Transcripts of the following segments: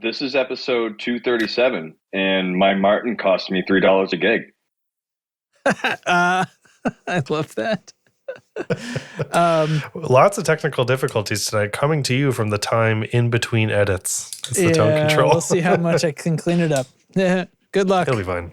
This is episode 237, and my Martin cost me $3 a gig. uh, I love that. Lots of technical difficulties tonight coming to you from the time in between edits. It's the tone control. We'll see how much I can clean it up. Good luck. It'll be fine.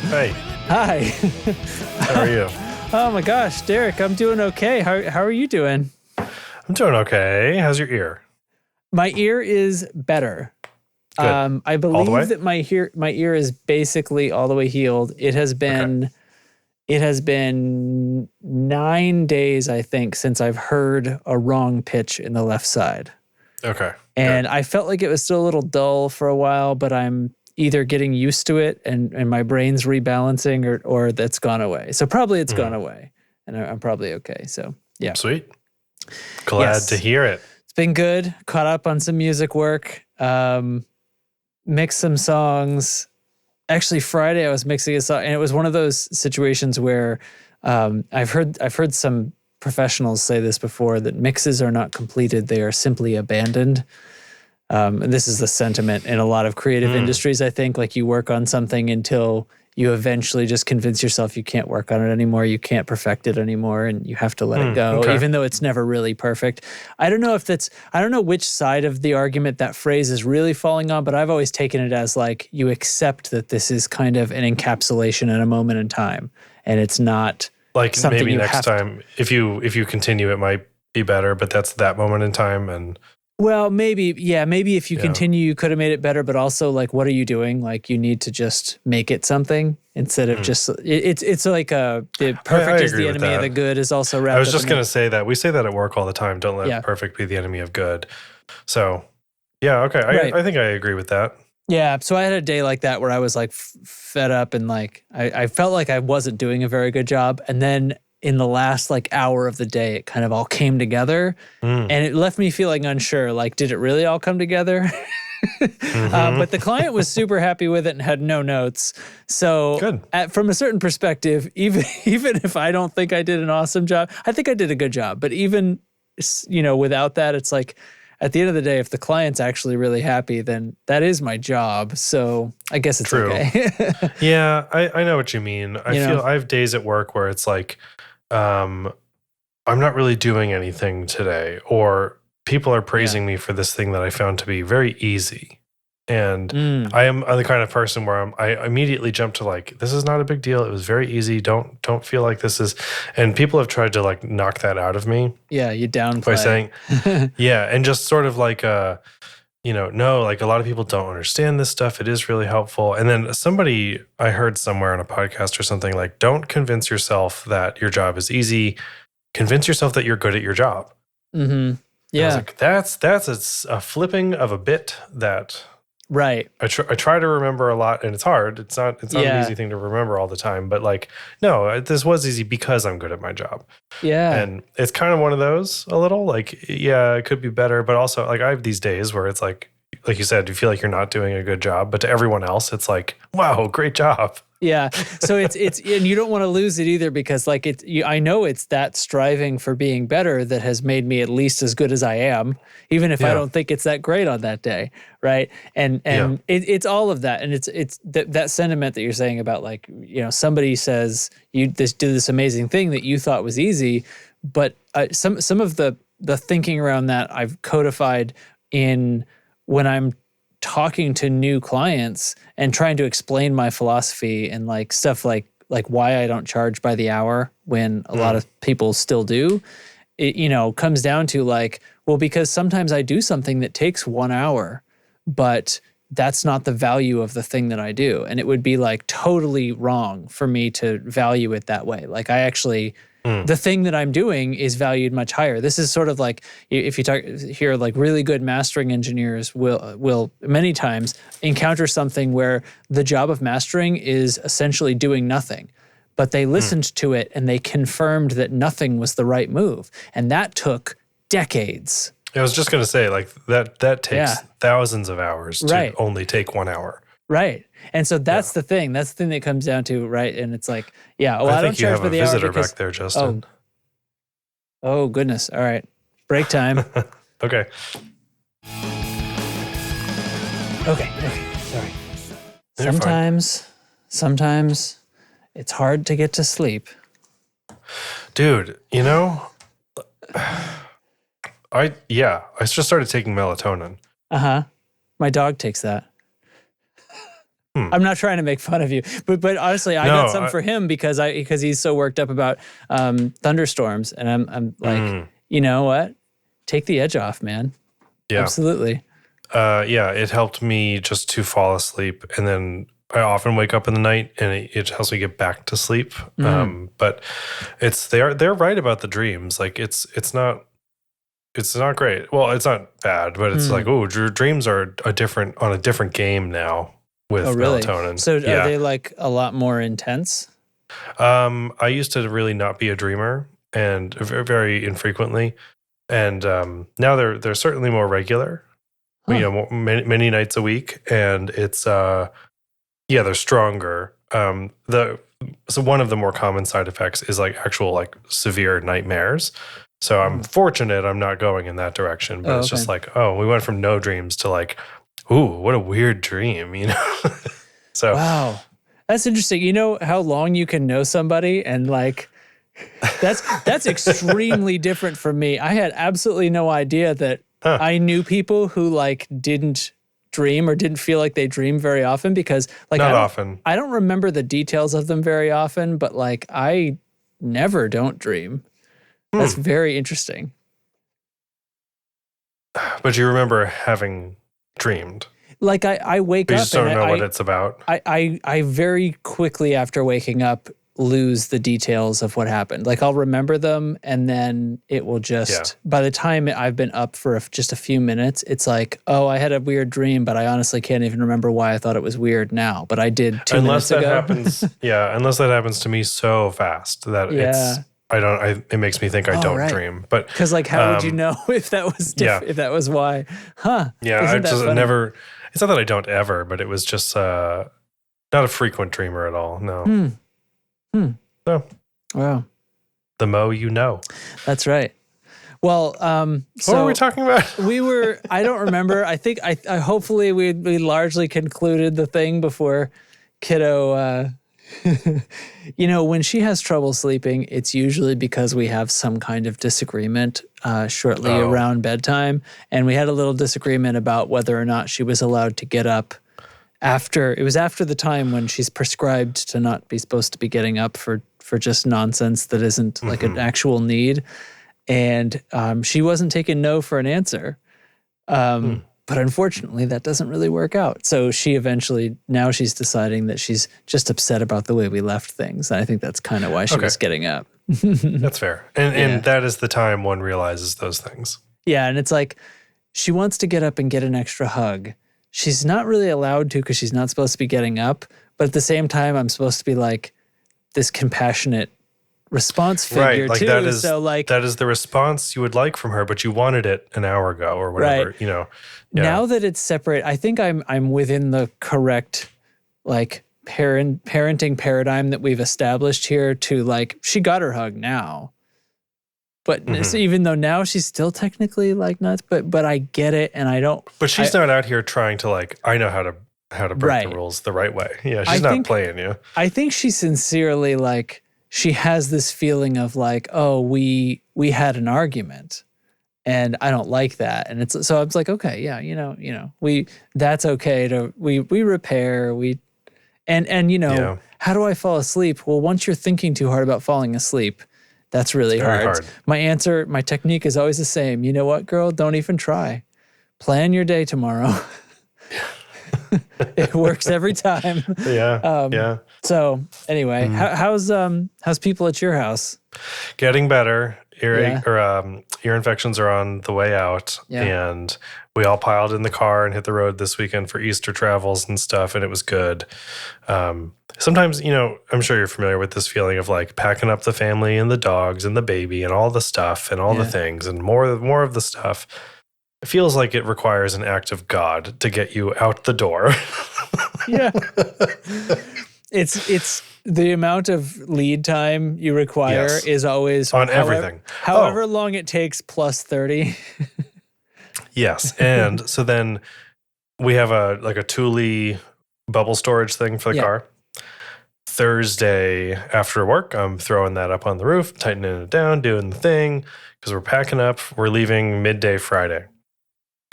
Hey. Hi. How are you? Oh my gosh, Derek, I'm doing okay. How are you doing? I'm doing okay. How's your ear? My ear is better. Good. I believe that my ear is basically all the way healed. It has been 9 days, I think, since I've heard a wrong pitch in the left side. Okay. And I felt like it was still a little dull for a while, but I'm either getting used to it and my brain's rebalancing or that's gone away. So probably it's gone away and I'm probably okay. So yeah. Sweet. Glad to hear it. It's been good. Caught up on some music work, mixed some songs. Actually, Friday I was mixing a song and it was one of those situations where I've heard some professionals say this before, that mixes are not completed, they are simply abandoned. And this is the sentiment in a lot of creative industries, I think. Like, you work on something until you eventually just convince yourself you can't work on it anymore, you can't perfect it anymore, and you have to let it go, even though it's never really perfect. I don't know which side of the argument that phrase is really falling on, but I've always taken it as like, you accept that this is kind of an encapsulation in a moment in time, and it's not like something maybe you next have time, if you continue, it might be better, but that's that moment in time. And well, maybe if you continue, you could have made it better, but also, like, what are you doing? Like, you need to just make it something instead of just, it's like the perfect is the enemy of the good is also wrapped up. I was just going to say that. We say that at work all the time. Don't let perfect be the enemy of good. So, yeah, okay. Right. I think I agree with that. Yeah. So I had a day like that where I was like fed up and like, I felt like I wasn't doing a very good job. And then in the last like hour of the day, it kind of all came together and it left me feeling unsure. Like, did it really all come together? But the client was super happy with it and had no notes. So from a certain perspective, even if I don't think I did an awesome job, I think I did a good job. But even, without that, it's like, at the end of the day, if the client's actually really happy, then that is my job. So I guess it's okay. Yeah, I know what you mean. I have days at work where it's like, I'm not really doing anything today, or people are praising me for this thing that I found to be very easy. And I'm the kind of person where I immediately jump to like, this is not a big deal. It was very easy. Don't feel like this is, and people have tried to like knock that out of me. Yeah. You downplay. By saying, and just sort of like, no, like a lot of people don't understand this stuff. It is really helpful. And then I heard somewhere on a podcast or something like, don't convince yourself that your job is easy. Convince yourself that you're good at your job. Mm-hmm. Yeah. I was like, that's a flipping of a bit that right. I try to remember a lot, and it's hard. It's not an easy thing to remember all the time. But like, no, this was easy because I'm good at my job. Yeah. And it's kind of one of those a little like, yeah, it could be better. But also like I have these days where it's like you said, you feel like you're not doing a good job. But to everyone else, it's like, wow, great job. Yeah. So it's and you don't want to lose it either, because like I know it's that striving for being better that has made me at least as good as I am, even if I don't think it's that great on that day, right? And it's all of that, and it's that sentiment that you're saying about like, somebody says you do this amazing thing that you thought was easy, but some of the thinking around that I've codified in when I'm talking to new clients and trying to explain my philosophy and like stuff like why I don't charge by the hour when a lot of people still do. It comes down to like, well, because sometimes I do something that takes 1 hour, but that's not the value of the thing that I do. And it would be like totally wrong for me to value it that way. Like I actually the thing that I'm doing is valued much higher. This is sort of like, if you hear like really good mastering engineers will many times encounter something where the job of mastering is essentially doing nothing, but they listened to it and they confirmed that nothing was the right move. And that took decades. I was just going to say, like, that takes thousands of hours to only take 1 hour. Right. And so that's the thing. That's the thing that comes down to, right? And it's like, I don't charge for the hour. I think you have a visitor back there, Justin. Oh, goodness. All right. Break time. Okay. Okay. Sorry. Sometimes it's hard to get to sleep. Dude, I just started taking melatonin. Uh-huh. My dog takes that. I'm not trying to make fun of you, but honestly, I got some for him because he's so worked up about thunderstorms, and I'm like, you know what? Take the edge off, man. Yeah, absolutely. It helped me just to fall asleep, and then I often wake up in the night, and it helps me get back to sleep. But they're right about the dreams. Like it's not great. Well, it's not bad, but it's like, oh, dreams are on a different game now. With melatonin. So are they like a lot more intense? I used to really not be a dreamer, and very, very infrequently. And now they're certainly more regular. Huh. Many nights a week, and it's they're stronger. So one of the more common side effects is like actual like severe nightmares. So I'm fortunate I'm not going in that direction, but it's just like, we went from no dreams to like, ooh, what a weird dream, So wow, that's interesting. You know how long you can know somebody, and like that's extremely different from me. I had absolutely no idea that I knew people who like didn't dream or didn't feel like they dream very often, because like I don't remember the details of them very often, but like I never don't dream. That's very interesting. But you remember having dreamed. Like I wake up. You just don't know what it's about. I very quickly after waking up lose the details of what happened. Like I'll remember them, and then it will just, by the time I've been up for just a few minutes, it's like, oh, I had a weird dream, but I honestly can't even remember why I thought it was weird now. But I did 2 minutes ago. Unless that happens to me so fast that it makes me think I don't dream. But because like, how would you know if that was if that was why? Huh? Yeah, I just never. It's not that I don't ever, but it was just not a frequent dreamer at all. No. So, wow. The mo you know. That's right. Well, what were we talking about? We were. I don't remember. I think I hopefully we largely concluded the thing before Kiddo. When she has trouble sleeping, it's usually because we have some kind of disagreement shortly around bedtime. And we had a little disagreement about whether or not she was allowed to get up after the time when she's prescribed to not be supposed to be getting up for just nonsense that isn't like an actual need. And she wasn't taking no for an answer. But unfortunately, that doesn't really work out. So now she's deciding that she's just upset about the way we left things. And I think that's kind of why she was getting up. That's fair. And that is the time one realizes those things. Yeah, and it's like she wants to get up and get an extra hug. She's not really allowed to because she's not supposed to be getting up. But at the same time, I'm supposed to be like this compassionate response figure like too. That is, so like that is the response you would like from her, but you wanted it an hour ago or whatever. Right. Now that it's separate, I think I'm within the correct like parenting paradigm that we've established here to like she got her hug now. But even though now she's still technically like nuts, but I get it and I don't. But she's not out here trying to like, I know how to break the rules the right way. Yeah, she's not playing you. I think she sincerely like she has this feeling of like, oh, we had an argument, and I don't like that. And it's so I was like, okay, yeah, that's okay to we repair and how do I fall asleep? Well, once you're thinking too hard about falling asleep. That's really hard. My technique is always the same. You know what, girl? Don't even try. Plan your day tomorrow. It works every time. Yeah. So anyway, how's people at your house? Getting better. Ear infections are on the way out, and we all piled in the car and hit the road this weekend for Easter travels and stuff, and it was good. Sometimes, I'm sure you're familiar with this feeling of like packing up the family and the dogs and the baby and all the stuff and all the things and more of the stuff. It feels like it requires an act of God to get you out the door. Yeah. It's the amount of lead time you require is always on everything. However long it takes plus 30. Yes. And so then we have a Thule bubble storage thing for the car. Thursday after work, I'm throwing that up on the roof, tightening it down, doing the thing because we're packing up. We're leaving midday Friday.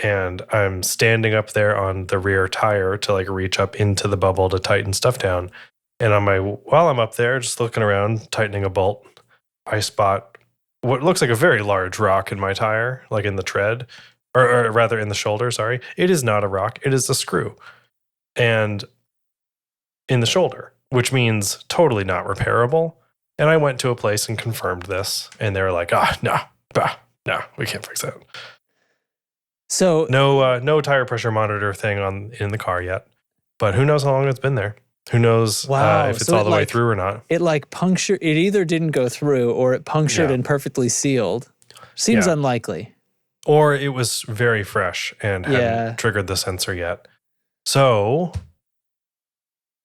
And I'm standing up there on the rear tire to like reach up into the bubble to tighten stuff down. And while I'm up there, just looking around, tightening a bolt, I spot what looks like a very large rock in my tire, like in the tread, or rather in the shoulder, sorry. It is not a rock, it is a screw. And in the shoulder, which means totally not repairable. And I went to a place and confirmed this. And they were like, no, we can't fix that. So no tire pressure monitor thing in the car yet. But who knows how long it's been there? Who knows if it's all the way through or not? It like punctured. It either didn't go through or it punctured and perfectly sealed. Seems unlikely. Or it was very fresh and hadn't triggered the sensor yet. So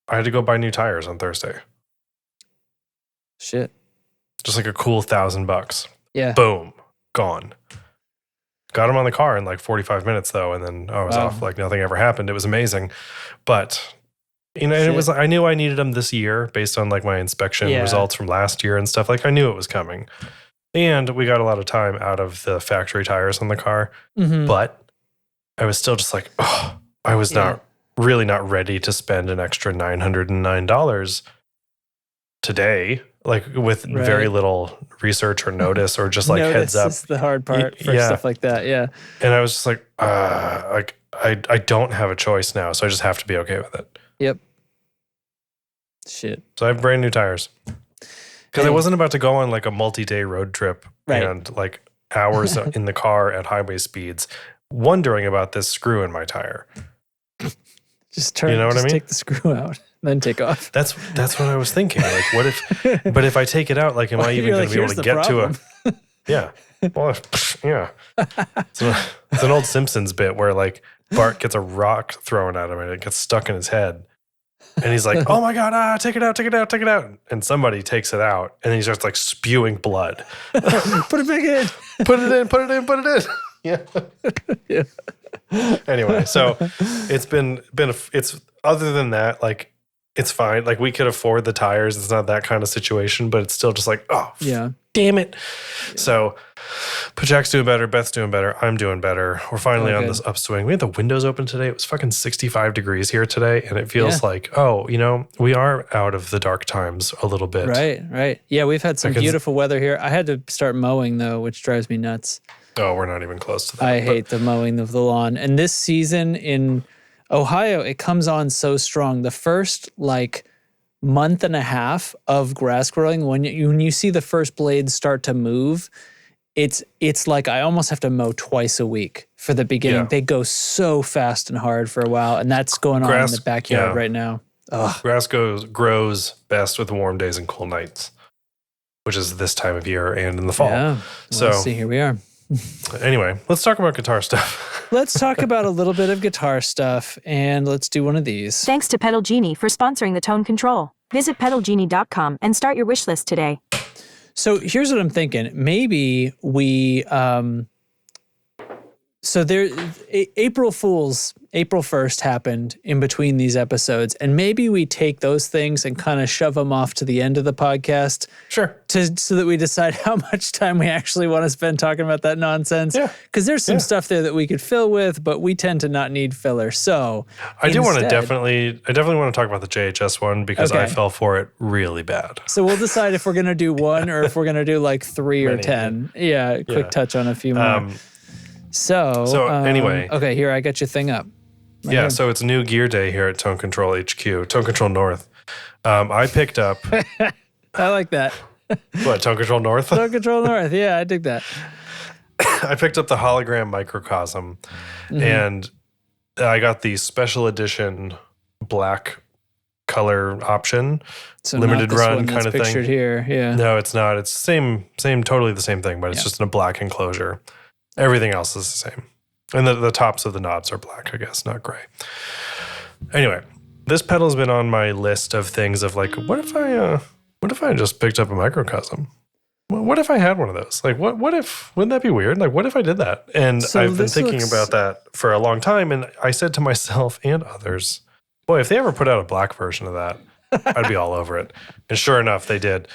I had to go buy new tires on Thursday. Shit. Just like a cool $1,000. Yeah. Boom. Gone. Got them on the car in like 45 minutes though, and then I was off like nothing ever happened. It was amazing. But I knew I needed them this year based on like my inspection results from last year and stuff. Like I knew it was coming. And we got a lot of time out of the factory tires on the car. Mm-hmm. But I was still just like, I was not ready to spend an extra $909 today, like with very little research or notice or just like heads up. Is the hard part for stuff like that. Yeah. And I was just like, I don't have a choice now. So I just have to be okay with it. Yep. Shit. So I have brand new tires. Because I wasn't about to go on like a multi-day road trip and like hours in the car at highway speeds, wondering about this screw in my tire. Just take the screw out, then take off. That's what I was thinking. Like, what if? But if I take it out, like, am I even going to be able to get to a? Yeah. Well, yeah. It's an old Simpsons bit where like Bart gets a rock thrown at him and it gets stuck in his head. And he's like, oh my God, take it out. And somebody takes it out and then he starts like spewing blood. Put it back in. Put it in. Yeah. Anyway, so it's other than that, like it's fine. Like we could afford the tires. It's not that kind of situation, but it's still just like, damn it. Yeah. So Pajak's doing better. Beth's doing better. I'm doing better. We're finally on this upswing. We had the windows open today. It was fucking 65 degrees here today. And it feels like, we are out of the dark times a little bit. Right. Yeah, we've had some beautiful weather here. I had to start mowing though, which drives me nuts. Oh, we're not even close to that. I hate the mowing of the lawn. And this season in Ohio, it comes on so strong. The first like month and a half of grass growing, when you see the first blades start to move, it's like I almost have to mow twice a week for the beginning. Yeah. They go so fast and hard for a while, and that's going on in the backyard right now. Ugh. Grass grows best with warm days and cool nights, which is this time of year and in the fall. Yeah. So let's see, here we are. Anyway, let's talk about guitar stuff. Let's talk about a little bit of guitar stuff, and let's do one of these. Thanks to Pedal Genie for sponsoring the Tone Control. Visit pedalgenie.com and start your wish list today. So here's what I'm thinking. Maybe we, April 1st happened in between these episodes, and maybe we take those things and kind of shove them off to the end of the podcast. Sure. So that we decide how much time we actually want to spend talking about that nonsense. Yeah. Because there's some stuff there that we could fill with, but we tend to not need filler. So I definitely want to talk about the JHS one because I fell for it really bad. So we'll decide if we're going to do one or if we're going to do like 3 or 10. Yeah. Quick touch on a few more. So anyway. Okay, here, I got your thing up. Yeah, so it's new gear day here at Tone Control HQ, Tone Control North. I picked up... I like that. What, Tone Control North? Tone Control North. Yeah, I dig that. I picked up the hologram microcosm, and I got the special edition black color option, So limited not this run one kind that's of pictured thing. here. Yeah. No, it's not. It's same, totally the same thing, but it's just in a black enclosure. Everything else is the same. And the tops of the knobs are black, I guess, not gray. Anyway, this pedal's been on my list of things of like, what if I just picked up a microcosm? What if I had one of those? Like, what if, wouldn't that be weird? Like, what if I did that? And So I've been this thinking looks- about that for a long time. And I said to myself and others, boy, if they ever put out a black version of that, I'd be all over it. And sure enough, they did.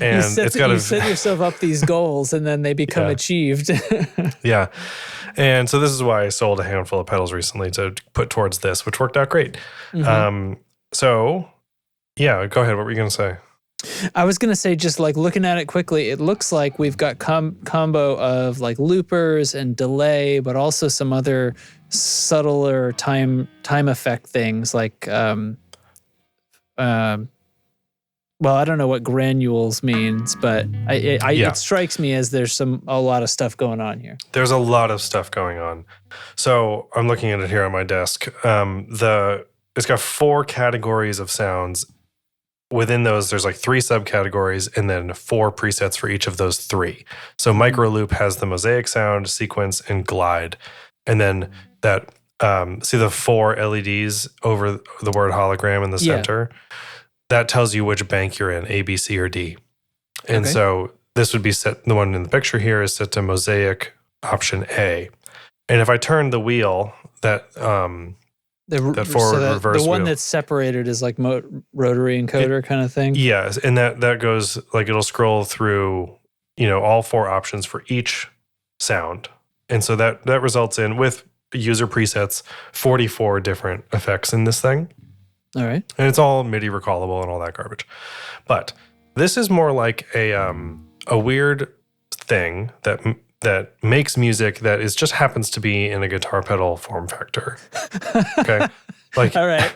And it's got you set yourself up these goals and then they become Yeah. achieved. yeah. And so this is why I sold a handful of pedals recently to put towards this, which worked out great. So yeah, go ahead. What were you going to say? I was going to say, just like looking at it quickly, it looks like we've got combo of like loopers and delay, but also some other subtler time effect things like, well, I don't know what granules means, but it strikes me as there's a lot of stuff going on here. There's a lot of stuff going on. So I'm looking at it here on my desk. It's got 4 categories of sounds. Within those, there's like 3 subcategories and then 4 presets for each of those 3. So micro loop has the mosaic sound, sequence, and glide. And then that, see the 4 LEDs over the word hologram in the center? That tells you which bank you're in, A, B, C, or D. And so this would be set, the one in the picture here is set to mosaic option A. And if I turn the wheel, that forward reverse the one wheel. that's separated is like rotary encoder kind of thing. Yes, and that goes like it'll scroll through, all 4 options for each sound. And so that results in, with user presets, 44 different effects in this thing. All right. And it's all MIDI recallable and all that garbage. But this is more like a weird thing that makes music that just happens to be in a guitar pedal form factor. Okay. Like, all right.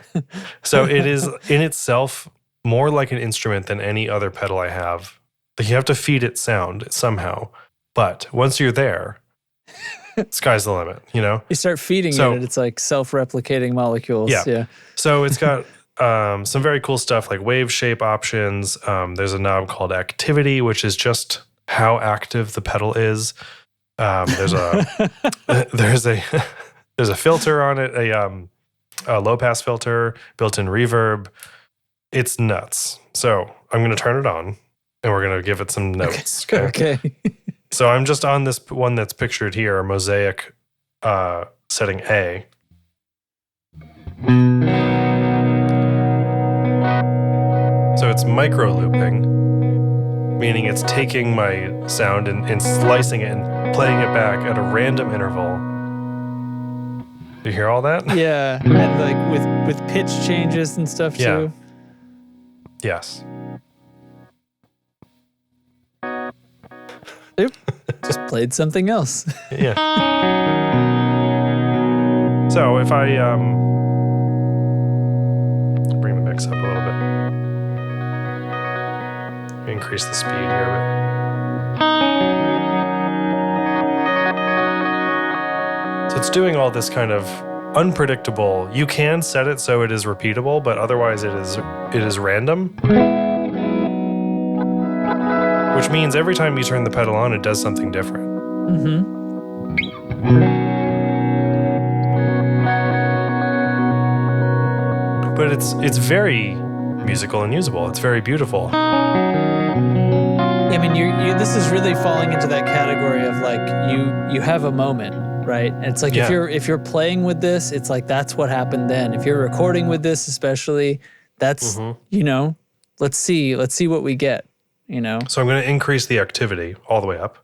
So it is in itself more like an instrument than any other pedal I have. Like, you have to feed it sound somehow. But once you're there, sky's the limit, You start feeding it, and it's like self-replicating molecules. Yeah. So it's got some very cool stuff like wave shape options. There's a knob called activity, which is just how active the pedal is. There's a filter on it, a low pass filter, built-in reverb. It's nuts. So I'm going to turn it on, and we're going to give it some notes. Okay. So I'm just on this one that's pictured here, mosaic setting A. So it's micro looping, meaning it's taking my sound and slicing it and playing it back at a random interval. Do you hear all that? Yeah, and like with pitch changes and stuff too. Yes. Oop, just played something else. Yeah. So if I bring the mix up a little bit, increase the speed here a bit. So it's doing all this kind of unpredictable. You can set it so it is repeatable, but otherwise it is random. Which means every time you turn the pedal on, it does something different. But it's very musical and usable. It's very beautiful. I mean, this is really falling into that category of like you have a moment, right? And it's like if you're playing with this, it's like that's what happened then. If you're recording with this, especially, that's let's see what we get. So I'm going to increase the activity all the way up.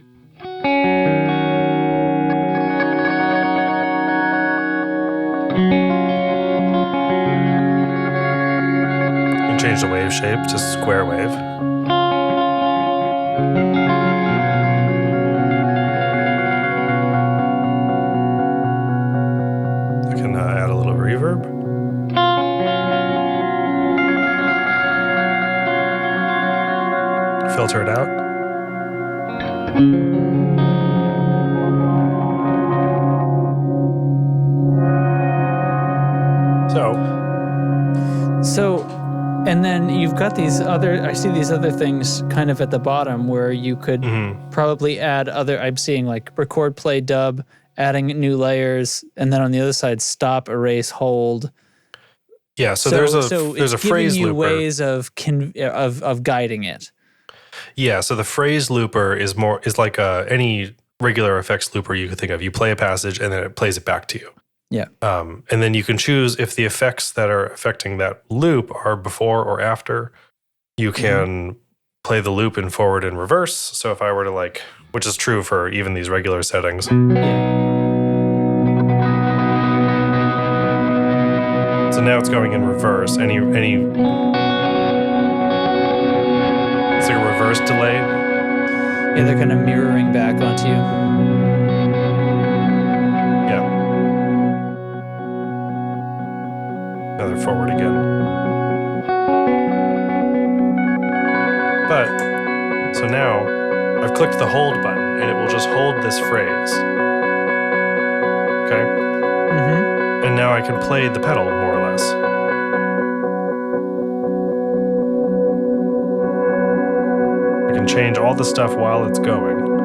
And change the wave shape to square wave. I can add a little reverb. filter it out. So, and then you've got I see these other things kind of at the bottom where you could probably add I'm seeing like record, play, dub, adding new layers, and then on the other side, stop, erase, hold. Yeah, so there's a phrase looper. Ways of guiding it. Yeah, so the phrase looper is like any regular effects looper you could think of. You play a passage and then it plays it back to you. Yeah. And then you can choose if the effects that are affecting that loop are before or after. You can play the loop in forward and reverse. So if I were to which is true for even these regular settings. Yeah. So now it's going in reverse. It's like a reverse delay. Yeah, they're kind of mirroring back onto you. Yeah. Now they're forward again. But, so now I've clicked the hold button and it will just hold this phrase. Okay? And now I can play the pedal more or less. I can change all the stuff while it's going.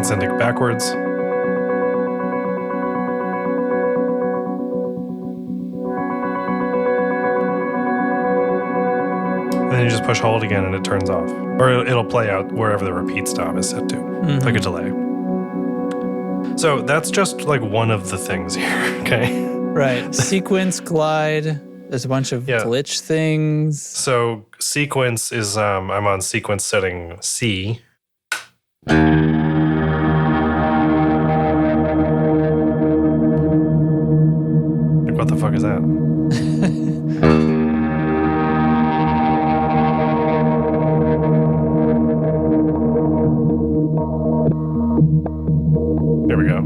Send it backwards. And then you just push hold again and it turns off. Or it'll play out wherever the repeat stop is set to, like a delay. So that's just like one of the things here, okay? Right. Sequence, glide. There's a bunch of glitch things. So sequence is, I'm on sequence setting C. What the fuck is that? There we go.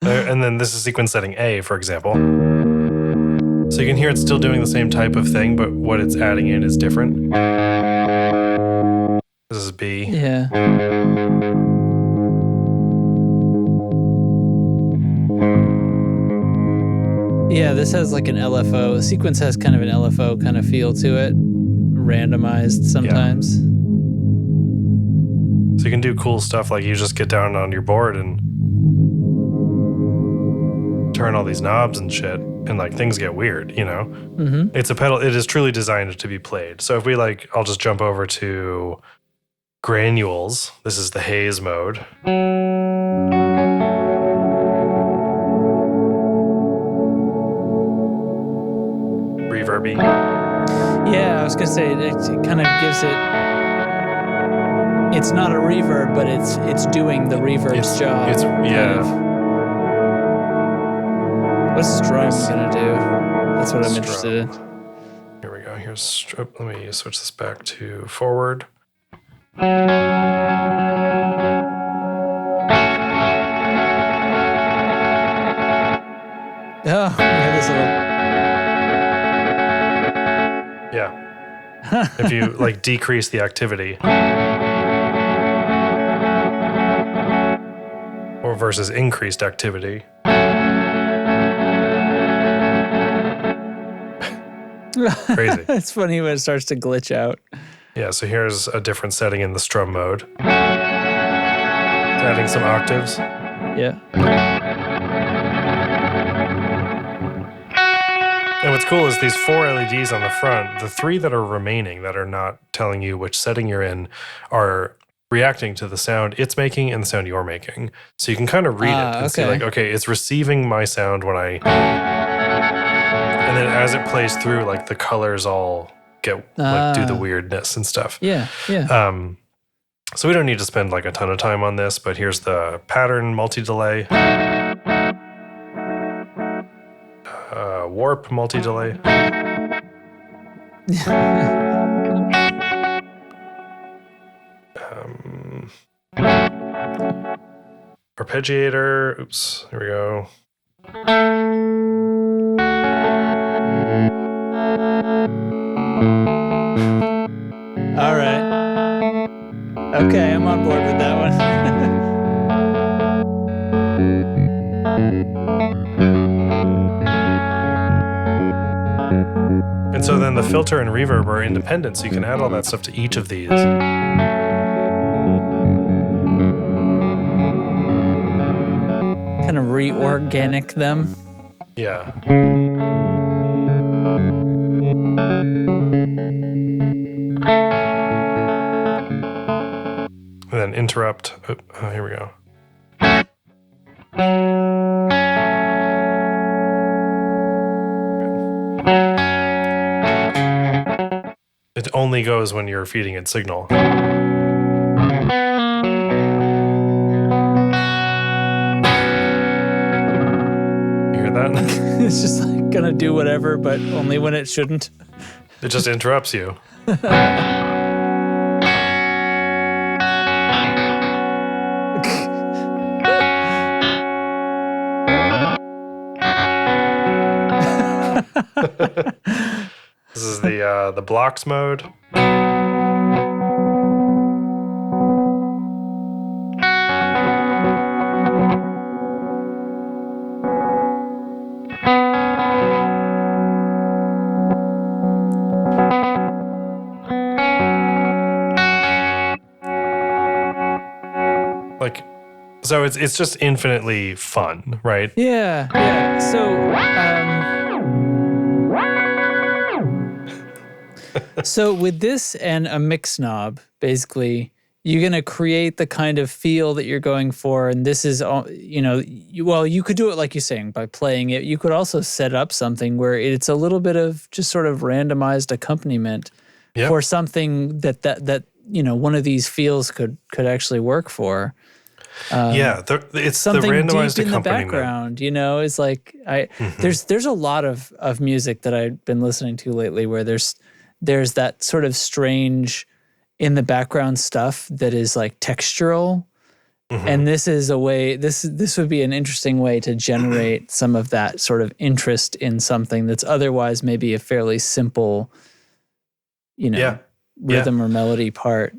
And then this is sequence setting A, for example. So you can hear it's still doing the same type of thing, but what it's adding in is different. This is B. Yeah. Yeah, this has like an LFO. The sequence has kind of an LFO kind of feel to it. Randomized sometimes. Yeah. So you can do cool stuff like you just get down on your board and turn all these knobs and shit, and like things get weird, you know? It's a pedal. It is truly designed to be played. So if we I'll just jump over to granules. This is the haze mode. Reverby. Yeah, I was gonna say it kind of gives it. It's not a reverb, but it's doing the reverb's job. It's What's strum gonna do? That's what I'm interested in. Here we go. Here's let me switch this back to forward. Oh, yeah, this little. Yeah. If you decrease the activity. Or versus increased activity. Crazy. It's funny when it starts to glitch out. Yeah, so here's a different setting in the strum mode. Adding some octaves. Yeah. And what's cool is these 4 LEDs on the front, the 3 that are remaining that are not telling you which setting you're in are reacting to the sound it's making and the sound you're making. So you can kind of read it and see okay, it's receiving my sound when I... And then as it plays through, like the colors all get like do the weirdness and stuff. Yeah. So we don't need to spend like a ton of time on this, but here's the pattern multi-delay. Warp multi-delay. Arpeggiator. Oops, here we go. All right. Okay, I'm on board with that one. And so then the filter and reverb are independent, so you can add all that stuff to each of these. Kind of reorganic them. Yeah. And then interrupt. Oh, here we go. It only goes when you're feeding it signal. It's just like gonna do whatever, but only when it shouldn't. It just interrupts you. This is the blocks mode. So it's just infinitely fun, right? Yeah. So with this and a mix knob, basically, you're going to create the kind of feel that you're going for. And this is, you could do it like you're saying by playing it. You could also set up something where it's a little bit of just sort of randomized accompaniment for something that one of these feels could actually work for. It's something the randomized deep in the accompaniment. background, it's like there's a lot of music that I've been listening to lately where there's that sort of strange in the background stuff that is like textural. And this is a way, this would be an interesting way to generate some of that sort of interest in something that's otherwise maybe a fairly simple, rhythm or melody part.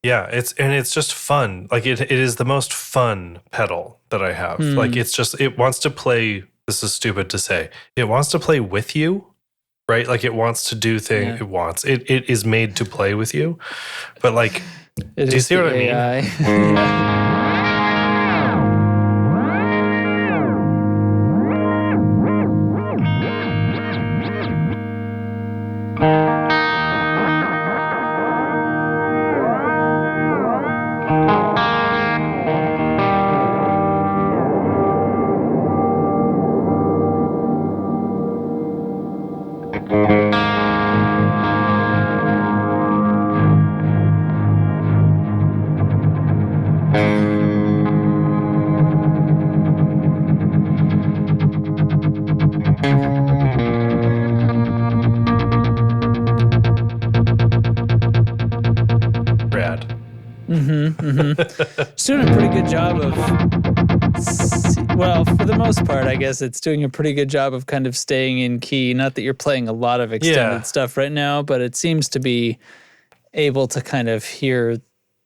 Yeah, it's just fun. Like it is the most fun pedal that I have. Like it wants to play. This is stupid to say. It wants to play with you, right? Like it wants to do things. Yeah. It is made to play with you. But like, do you see what I mean? It's doing a pretty good job of, for the most part, I guess it's doing a pretty good job of kind of staying in key. Not that you're playing a lot of extended stuff right now, but it seems to be able to kind of hear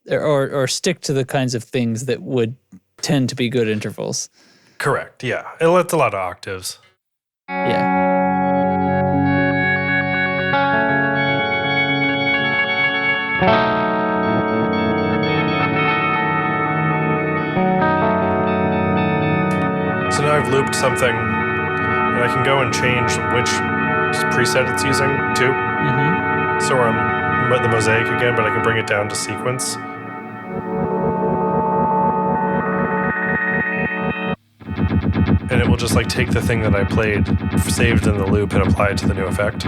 or stick to the kinds of things that would tend to be good intervals. Correct, yeah. It's a lot of octaves. Yeah. So now I've looped something, and I can go and change which preset it's using too. So we're on the mosaic again, but I can bring it down to sequence. And it will just like take the thing that I played, saved in the loop, and apply it to the new effect.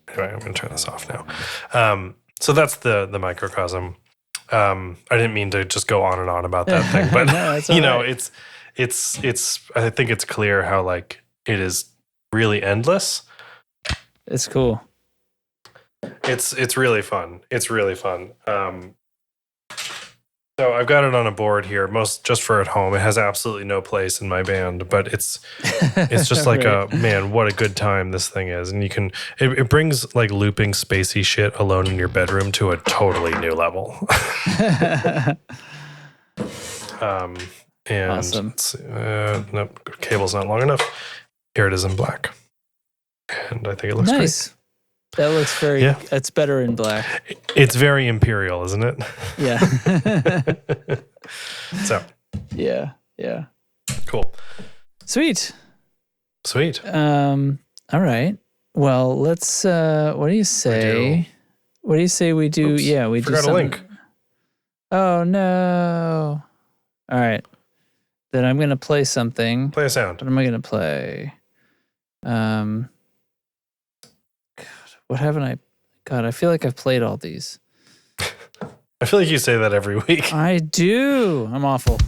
Anyway, I'm going to turn this off now. So that's the microcosm. I didn't mean to just go on and on about that thing, but No, you know, it's. I think it's clear how like it is really endless. It's cool. It's really fun. It's really fun. So I've got it on a board here, most just for at home. It has absolutely no place in my band, but it's just like Right. man, what a good time this thing is. And you can it brings like looping spacey shit alone in your bedroom to a totally new level. And Awesome. nope, cable's not long enough. Here it is in black. And I think it looks Nice. That looks very. Yeah. It's better in black. great. It's very imperial, isn't it? Yeah. So Yeah. cool. Sweet. Sweet. All right. Well, let's. What do you say? What do you say we do? Oops, Yeah, we do forgot a something. link. Oh no! All right. Then I'm gonna play something. Play a sound. What am I gonna play? God, what haven't I? God, I feel like I've played all these. I feel like you say that every week. I do. I'm awful.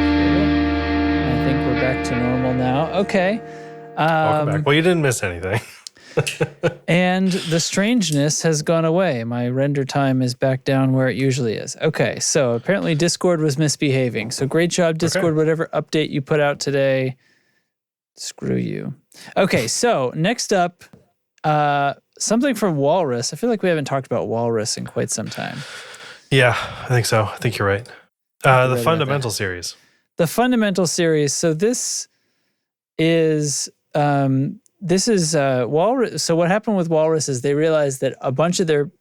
I think we're back to normal now. Okay. Welcome back. Well, you didn't miss anything. And the strangeness has gone away. My render time is back down where it usually is. Okay, so apparently Discord was misbehaving. So great job, Discord. Okay. Whatever update you put out today, screw you. Okay, so next up, something from Walrus. I feel like we haven't talked about Walrus in quite some time. Yeah, I think so. I think you're right. right The about Fundamental series. The Fundamental series. So this is Walrus. So what happened with Walrus is they realized that a bunch of their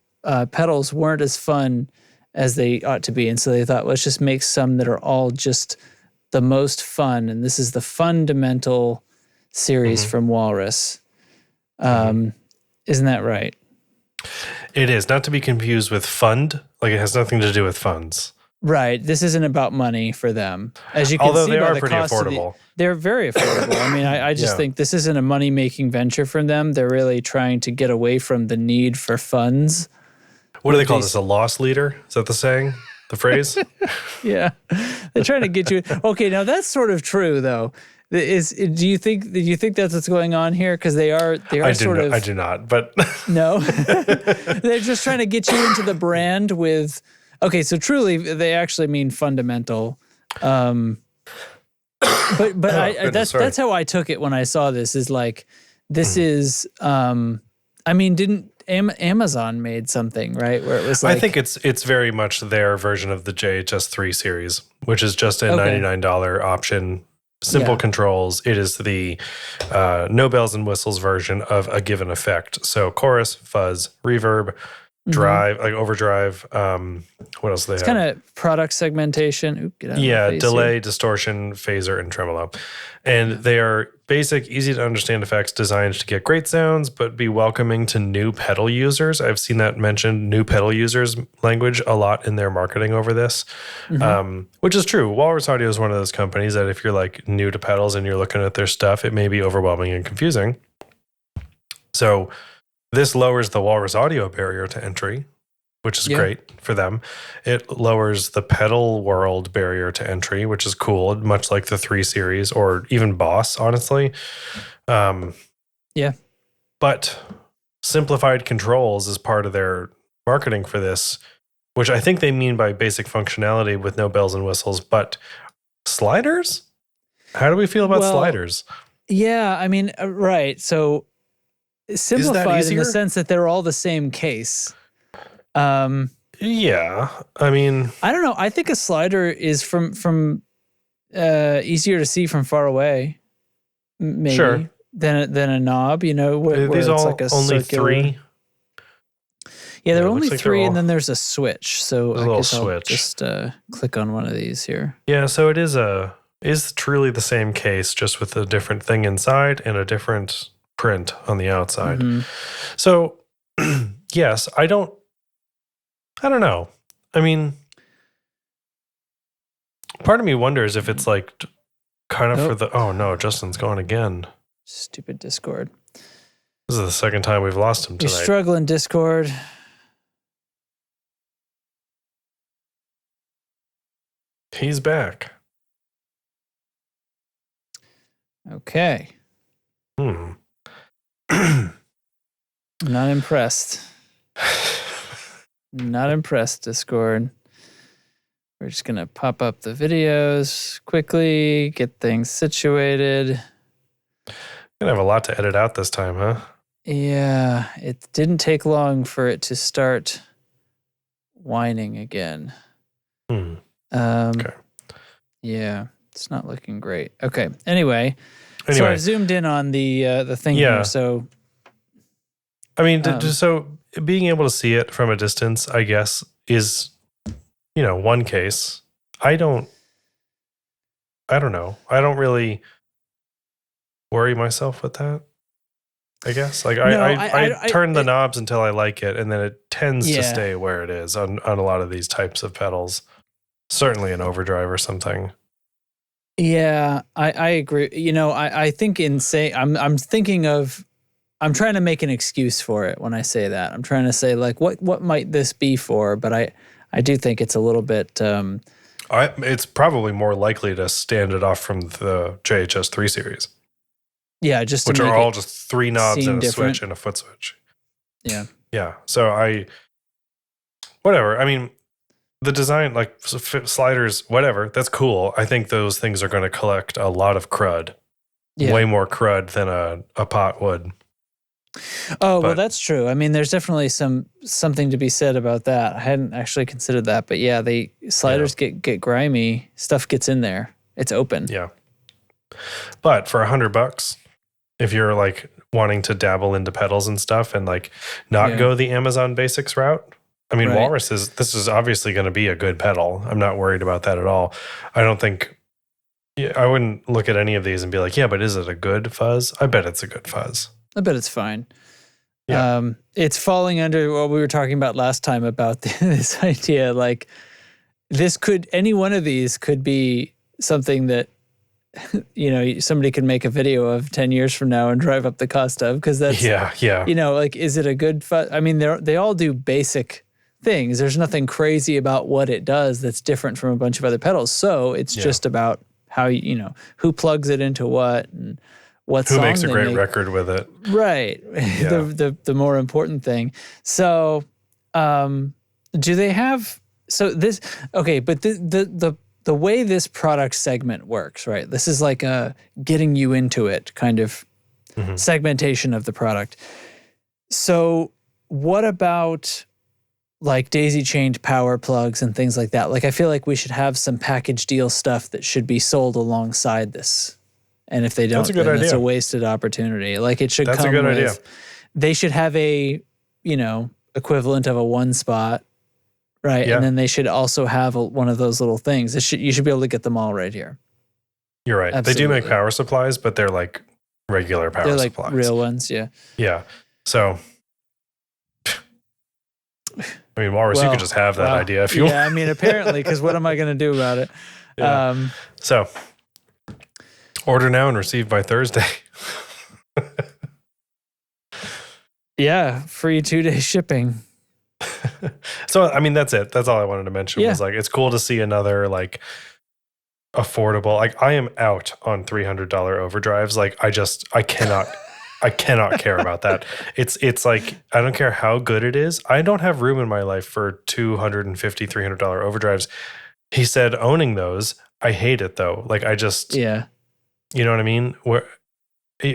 pedals weren't as fun as they ought to be, and so they thought, let's just make some that are all just the most fun. And this is the Fundamental series from Walrus. Isn't that right? It is not to be confused with fund. Like it has nothing to do with funds. Right. This isn't about money for them, as you can Although see they by are the pretty cost of affordable. they're very affordable. I mean, I just Yeah. think this isn't a money-making venture from them. They're really trying to get away from the need for funds. What do they call These- this? A loss leader? Is that the saying? The phrase? Yeah, they're trying to get you. Okay, now that's sort of true, though. Do you think that's what's going on here? Because they are I do not. But no, they're just trying to get you into the brand with. Okay, so truly, they actually mean fundamental. But goodness, sorry. that's how I took it when I saw this. Is like this is. I mean, didn't Amazon made something right where it was like I think it's very much their version of the JHS3 series, which is just a Okay. $99 option. Simple Yeah. controls. It is the no bells and whistles version of a given effect. So chorus, fuzz, reverb, drive, like overdrive. What else do they it's have? kind of product segmentation. Oop, get out of my Yeah, face delay, here. distortion, phaser, and tremolo. And they are basic, easy to understand effects designed to get great sounds, but be welcoming to new pedal users. I've seen that mentioned, new pedal users language, a lot in their marketing over this, which is true. Walrus Audio is one of those companies that if you're like new to pedals and you're looking at their stuff, it may be overwhelming and confusing. So this lowers the Walrus Audio barrier to entry, which is Yeah. great for them. It lowers the pedal world barrier to entry, which is cool, much like the 3 series or even Boss, honestly. Yeah. But simplified controls is part of their marketing for this, which I think they mean by basic functionality with no bells and whistles. But sliders? How do we feel about Well, sliders? Yeah, I mean, right. So simplified in easier? the sense that they're all the same case. Yeah. I mean, I don't know. I think a slider is from easier to see from far away, maybe. Sure. Than a knob, where These it's all like a only circular. 3. Yeah, there Yeah, are it only looks like 3, they're and then all- there's a switch. So There's a I little guess I'll switch. just click on one of these here. Yeah, so it is truly the same case, just with a different thing inside and a different print on the outside. Mhm. So, yes, I don't know. I mean, part of me wonders if it's like kind of Nope. for the, oh no, Justin's gone again. Stupid Discord. This is the second time we've lost him You're tonight. struggling, Discord. He's back. Okay. Hmm. Not impressed. Not impressed, Discord. We're just going to pop up the videos quickly, get things situated. Gonna have a lot to edit out this time, huh? Yeah, it didn't take long for it to start whining again. Okay. Yeah, it's not looking great. Okay. Anyway, so I've zoomed in on the thing Yeah. here. So I mean, so being able to see it from a distance, I guess, is, one case. I don't know. I don't really worry myself with that, I guess. Like, No, I turn the knobs until I like it, and then it tends to Yeah. stay where it is on a lot of these types of pedals. Certainly an overdrive or something. yeah, I agree. I think I'm trying to make an excuse for it when I say that. I'm trying to say like, what might this be for? But I do think it's a little bit. It's probably more likely to stand it off from the JHS 3 series, Yeah, just to which make are all it just 3 knobs seem and a different. switch and a foot switch. Yeah. Yeah. So whatever. I mean, the design, like sliders, whatever, that's cool. I think those things are going to collect a lot of crud, Yeah. way more crud than a pot would. Oh, well, But- that's true. I mean, there's definitely something to be said about that. I hadn't actually considered that, but yeah, the sliders get grimy. Stuff gets in there. It's open. Yeah. But for $100, if you're like wanting to dabble into pedals and stuff and like not Yeah. go the Amazon Basics route, I mean, Right. Walrus this is obviously going to be a good pedal. I'm not worried about that at all. I don't think, I wouldn't look at any of these and be like, yeah, but is it a good fuzz? I bet it's a good fuzz. I bet it's fine. Yeah. It's falling under what we were talking about last time about this idea. Like, any one of these could be something that, somebody could make a video of 10 years from now and drive up the cost of, because that's, Yeah. like, is it a good fuzz? I mean, they all do basic things. There's nothing crazy about what it does that's different from a bunch of other pedals. So it's just about how, who plugs it into what and what Who song makes a they great make. record with it? Right. The more important thing. So, do they have, so this, okay, but the way this product segment works, right? This is like a getting you into it kind of segmentation of the product. So what about like daisy chained power plugs and things like that? Like, I feel like we should have some package deal stuff that should be sold alongside this. And if they don't, That's a good then it's idea. a wasted opportunity. Like, it should That's a come good with, idea. they should have a, equivalent of a one spot, right? Yeah. And then they should also have one of those little things. You should be able to get them all right here. You're right. They do make Absolutely. power supplies, but they're like regular power They're like supplies. real ones, yeah. Yeah. So, I mean, Walrus, you Well, could just have that wow. idea if you want. Yeah, I mean, apparently, because what am I going to do about it? Yeah. So, order now and receive by Thursday. Yeah, free 2-day shipping. So, I mean, that's it. That's all I wanted to mention Yeah. was like, it's cool to see another like affordable, like I am out on $300 overdrives. Like I cannot care about that. It's like, I don't care how good it is. I don't have room in my life for $250, $300 overdrives. He said owning those, I hate it though. Like Yeah. you know what I mean?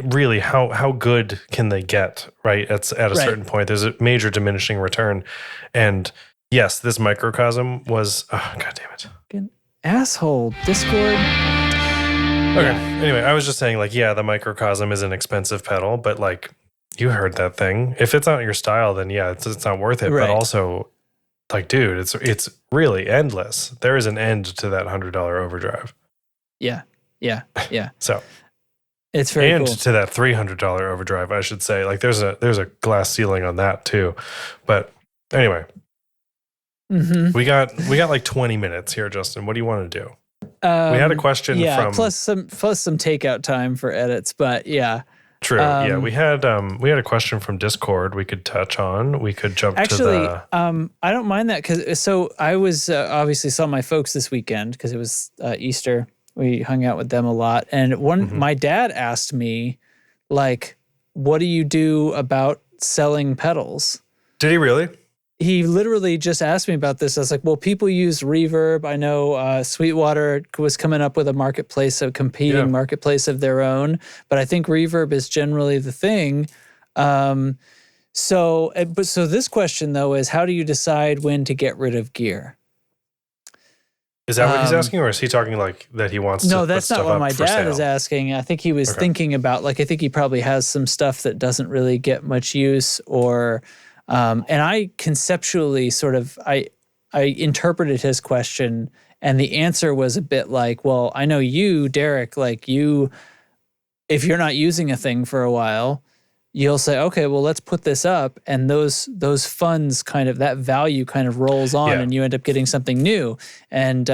Really, how good can they get, right? At a certain point, there's a major diminishing return. And yes, this microcosm was, oh, God damn it. Asshole, Discord. Okay. Anyway, I was just saying, like, yeah, the Microcosm is an expensive pedal, but like, you heard that thing. If it's not your style, then yeah, it's not worth it. Right. But also, like, dude, it's really endless. There is an end to that $100 overdrive. Yeah. So It's very and cool. to that $300 overdrive, I should say. Like, there's a glass ceiling on that too. But anyway, we got like 20 minutes here, Justin. What do you want to do? We had a question from plus some takeout time for edits, but yeah. True. Yeah, we had a question from Discord we could touch on. We could jump to the. I don't mind that because I was obviously saw my folks this weekend because it was Easter. We hung out with them a lot, and my dad asked me, like, "What do you do about selling pedals?" Did he really? He literally just asked me about this. I was like, well, people use Reverb. I know Sweetwater was coming up with a marketplace, a competing marketplace of their own, but I think Reverb is generally the thing. So this question, though, is how do you decide when to get rid of gear? Is that what he's asking, or is he talking like that he wants to? No, that's put not stuff what up my for dad sale? is asking. I think he was thinking about, like, I think he probably has some stuff that doesn't really get much use, or and I conceptually sort of I interpreted his question, and the answer was a bit like, well, I know you, Derek, like you, if you're not using a thing for a while, you'll say, okay, well, let's put this up, and those funds kind of, that value kind of rolls on, and you end up getting something new. And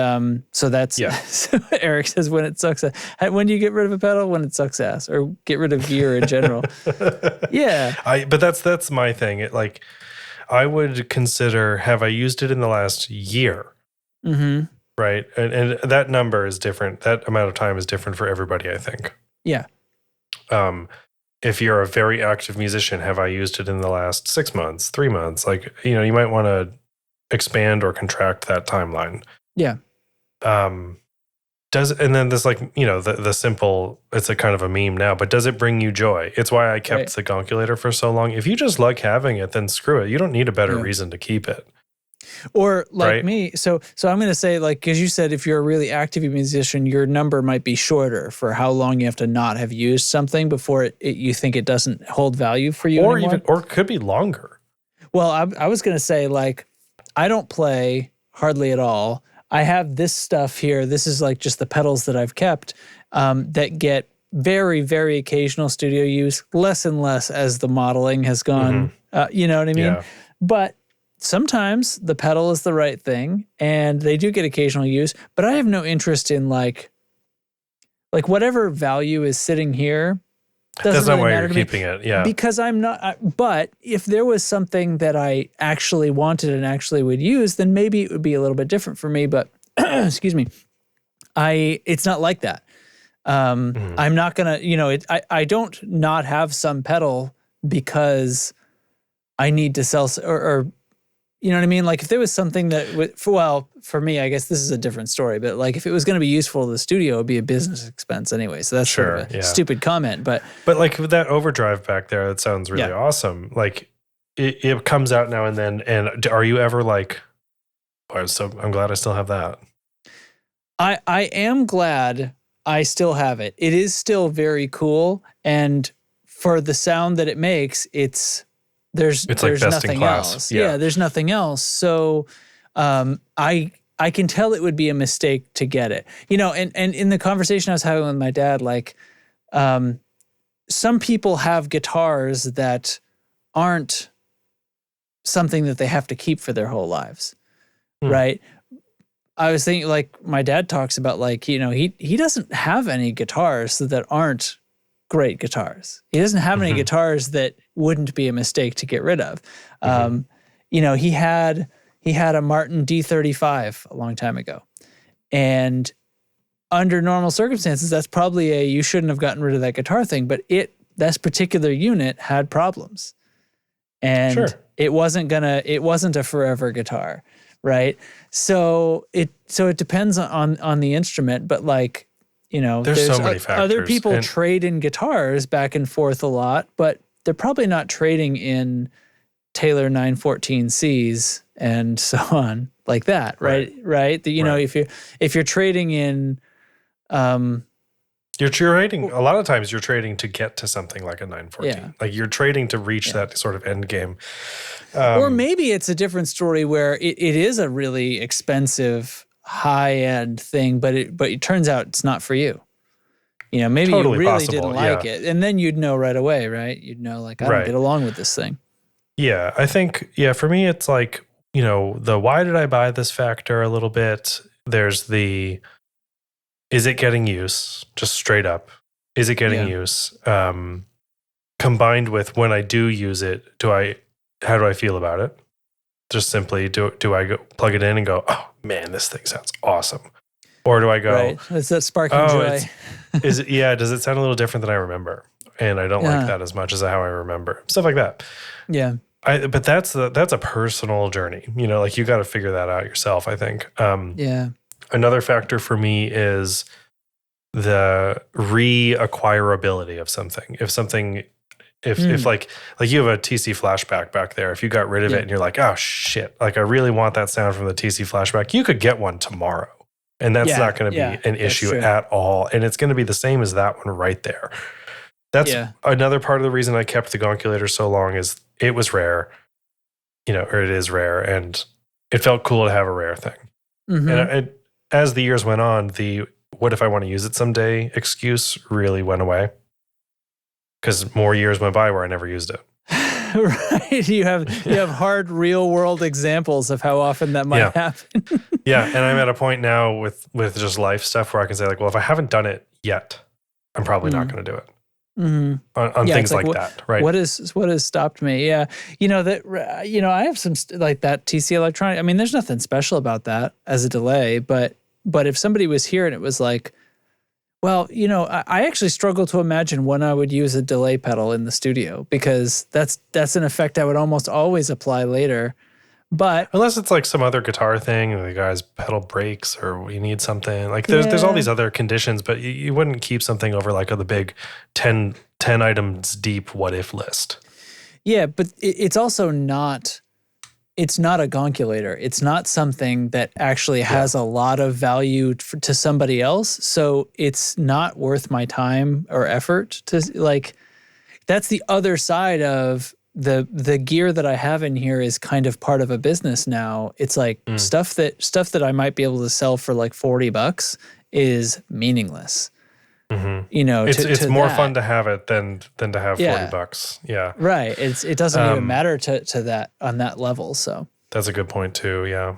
so that's so Eric says, when it sucks, when do you get rid of a pedal? When it sucks ass, or get rid of gear in general. But that's my thing. It, like, I would consider, have I used it in the last year? Mm-hmm. Right, and that number is different. That amount of time is different for everybody, I think. Yeah. If you're a very active musician, have I used it in the last 6 months, 3 months? Like, you might want to expand or contract that timeline. Yeah. And then this, like, the simple, it's a kind of a meme now, but does it bring you joy? It's why I kept the Gonculator for so long. If you just like having it, then screw it. You don't need a better reason to keep it. Or like me, so I'm going to say, like, because you said if you're a really active musician, your number might be shorter for how long you have to not have used something before you think it doesn't hold value for you anymore. Or it could be longer. Well, I was going to say, like, I don't play hardly at all. I have this stuff here. This is like just the pedals that I've kept that get very, very occasional studio use, less and less as the modeling has gone. You know what I mean? Yeah. But sometimes the pedal is the right thing, and they do get occasional use, but I have no interest in like whatever value is sitting here. That's not really why matter you're to me, keeping it. Yeah. because I'm not. But if there was something that I actually wanted and actually would use, then maybe it would be a little bit different for me. But excuse me, it's not like that. I'm not gonna. I don't not have some pedal because I need to sell or you know what I mean? Like, if there was something that for me, I guess this is a different story, but like if it was going to be useful to the studio, it would be a business expense anyway. So that's sort of a stupid comment, but like with that overdrive back there, that sounds really awesome. Like it comes out now and then. And are you ever like, I'm glad I still have that. I am glad I still have it. It is still very cool. And for the sound that it makes, there's like best in nothing class. else. Yeah, there's nothing else. So I can tell it would be a mistake to get it. And in the conversation I was having with my dad, like some people have guitars that aren't something that they have to keep for their whole lives. Right? I was thinking, like, my dad talks about, like, he doesn't have any guitars that aren't great guitars. He doesn't have any guitars that wouldn't be a mistake to get rid of. He had a Martin D35 a long time ago. And under normal circumstances, that's probably you shouldn't have gotten rid of that guitar thing, but that particular unit had problems. And it wasn't a forever guitar, right? So it depends on the instrument, but like, there's so many factors. Other people trade in guitars back and forth a lot, but they're probably not trading in Taylor 914Cs and so on like that, right? Right. If you're trading in, You're trading a lot of times. You're trading to get to something like a 914. Yeah. Like you're trading to reach that sort of end game. Or maybe it's a different story where it is a really expensive high end thing, but it turns out it's not for you. You know, maybe Totally you really possible, didn't like it, and then you'd know right away, right? You'd know like I don't get along with this thing. Yeah, I think for me it's like, you know, the why did I buy this factor a little bit. There's the is it getting use? Just straight up. Is it getting use? Combined with when I do use it, how do I feel about it? Just simply do I go plug it in and go, oh man, this thing sounds awesome. Or do I go, right. Is that sparking joy? Does it sound a little different than I remember? And I don't like that as much as how I remember. Stuff like that. Yeah. But that's a personal journey. You know, like you got to figure that out yourself, I think. Another factor for me is the reacquirability of something. If like you have a TC flashback back there, if you got rid of it and you're like, oh shit, like I really want that sound from the TC flashback, you could get one tomorrow. And that's not going to be an issue at all. And it's going to be the same as that one right there. That's another part of the reason I kept the Gonculator so long is it was rare, you know, or it is rare. And it felt cool to have a rare thing. Mm-hmm. And as the years went on, the what if I want to use it someday excuse really went away. Because more years went by where I never used it. Right. You have hard real world examples of how often that might happen. Yeah. And I'm at a point now with just life stuff where I can say like, well, if I haven't done it yet, I'm probably not going to do it. Mm-hmm. On things like that. Right. What has stopped me? Yeah. You know, I have some like that TC Electronic. I mean, there's nothing special about that as a delay, but if somebody was here and it was like, well, you know, I actually struggle to imagine when I would use a delay pedal in the studio because that's an effect I would almost always apply later. But unless it's like some other guitar thing and the guy's pedal breaks or you need something like there's all these other conditions, but you wouldn't keep something over like the big 10 items deep what if list. Yeah, but it's also not. It's not a Gonculator. It's not something that actually has a lot of value to somebody else. So it's not worth my time or effort to like. That's the other side of the gear that I have in here is kind of part of a business now. It's like stuff that I might be able to sell for like $40 is meaningless. Mm-hmm. You know, it's more fun to have it than to have $40. Yeah, right. It doesn't even matter to that on that level. So that's a good point too. Yeah.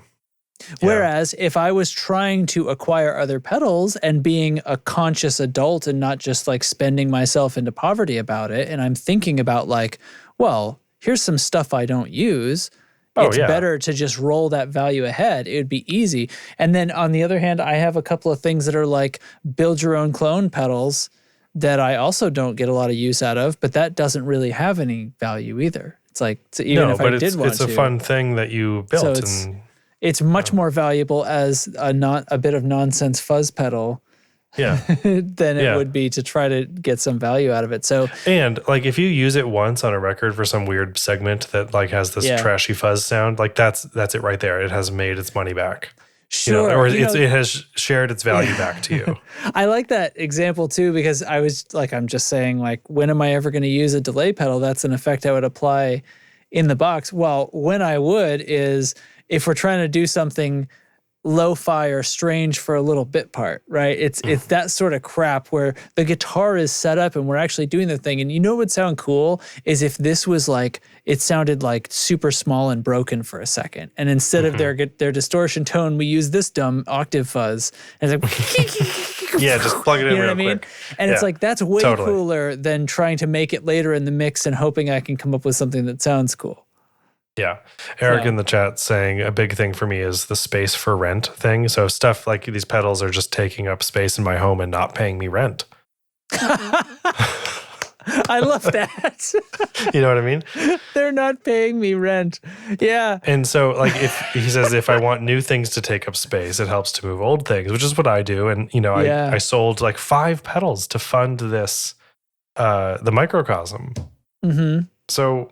Whereas if I was trying to acquire other pedals and being a conscious adult and not just like spending myself into poverty about it, and I'm thinking about like, well, here's some stuff I don't use. It's better to just roll that value ahead. It would be easy. And then on the other hand, I have a couple of things that are like build your own clone pedals that I also don't get a lot of use out of, but that doesn't really have any value either. It's like, even if I did want to. It's a fun thing that you built. So it's much more valuable as a bit of nonsense fuzz pedal than it would be to try to get some value out of it. So and like if you use it once on a record for some weird segment that like has this trashy fuzz sound, like that's it right there. It has made its money back. Sure. You know, or it has shared its value back to you. I like that example too, because I was like, I'm just saying like, when am I ever going to use a delay pedal? That's an effect I would apply in the box. Well, when I would is if we're trying to do something lo-fi or strange for a little bit part, right? It's that sort of crap where the guitar is set up and we're actually doing the thing. And you know what would sound cool is if this was like, it sounded like super small and broken for a second. And instead of their distortion tone, we use this dumb octave fuzz. And it's like, just plug it in real quick. And it's like, that's way cooler than trying to make it later in the mix and hoping I can come up with something that sounds cool. Yeah. Eric in the chat saying a big thing for me is the space for rent thing. So stuff like these pedals are just taking up space in my home and not paying me rent. I love that. You know what I mean? They're not paying me rent. Yeah. And so like if I want new things to take up space, it helps to move old things, which is what I do. And you know, I sold like 5 pedals to fund this the microcosm. Mm-hmm. So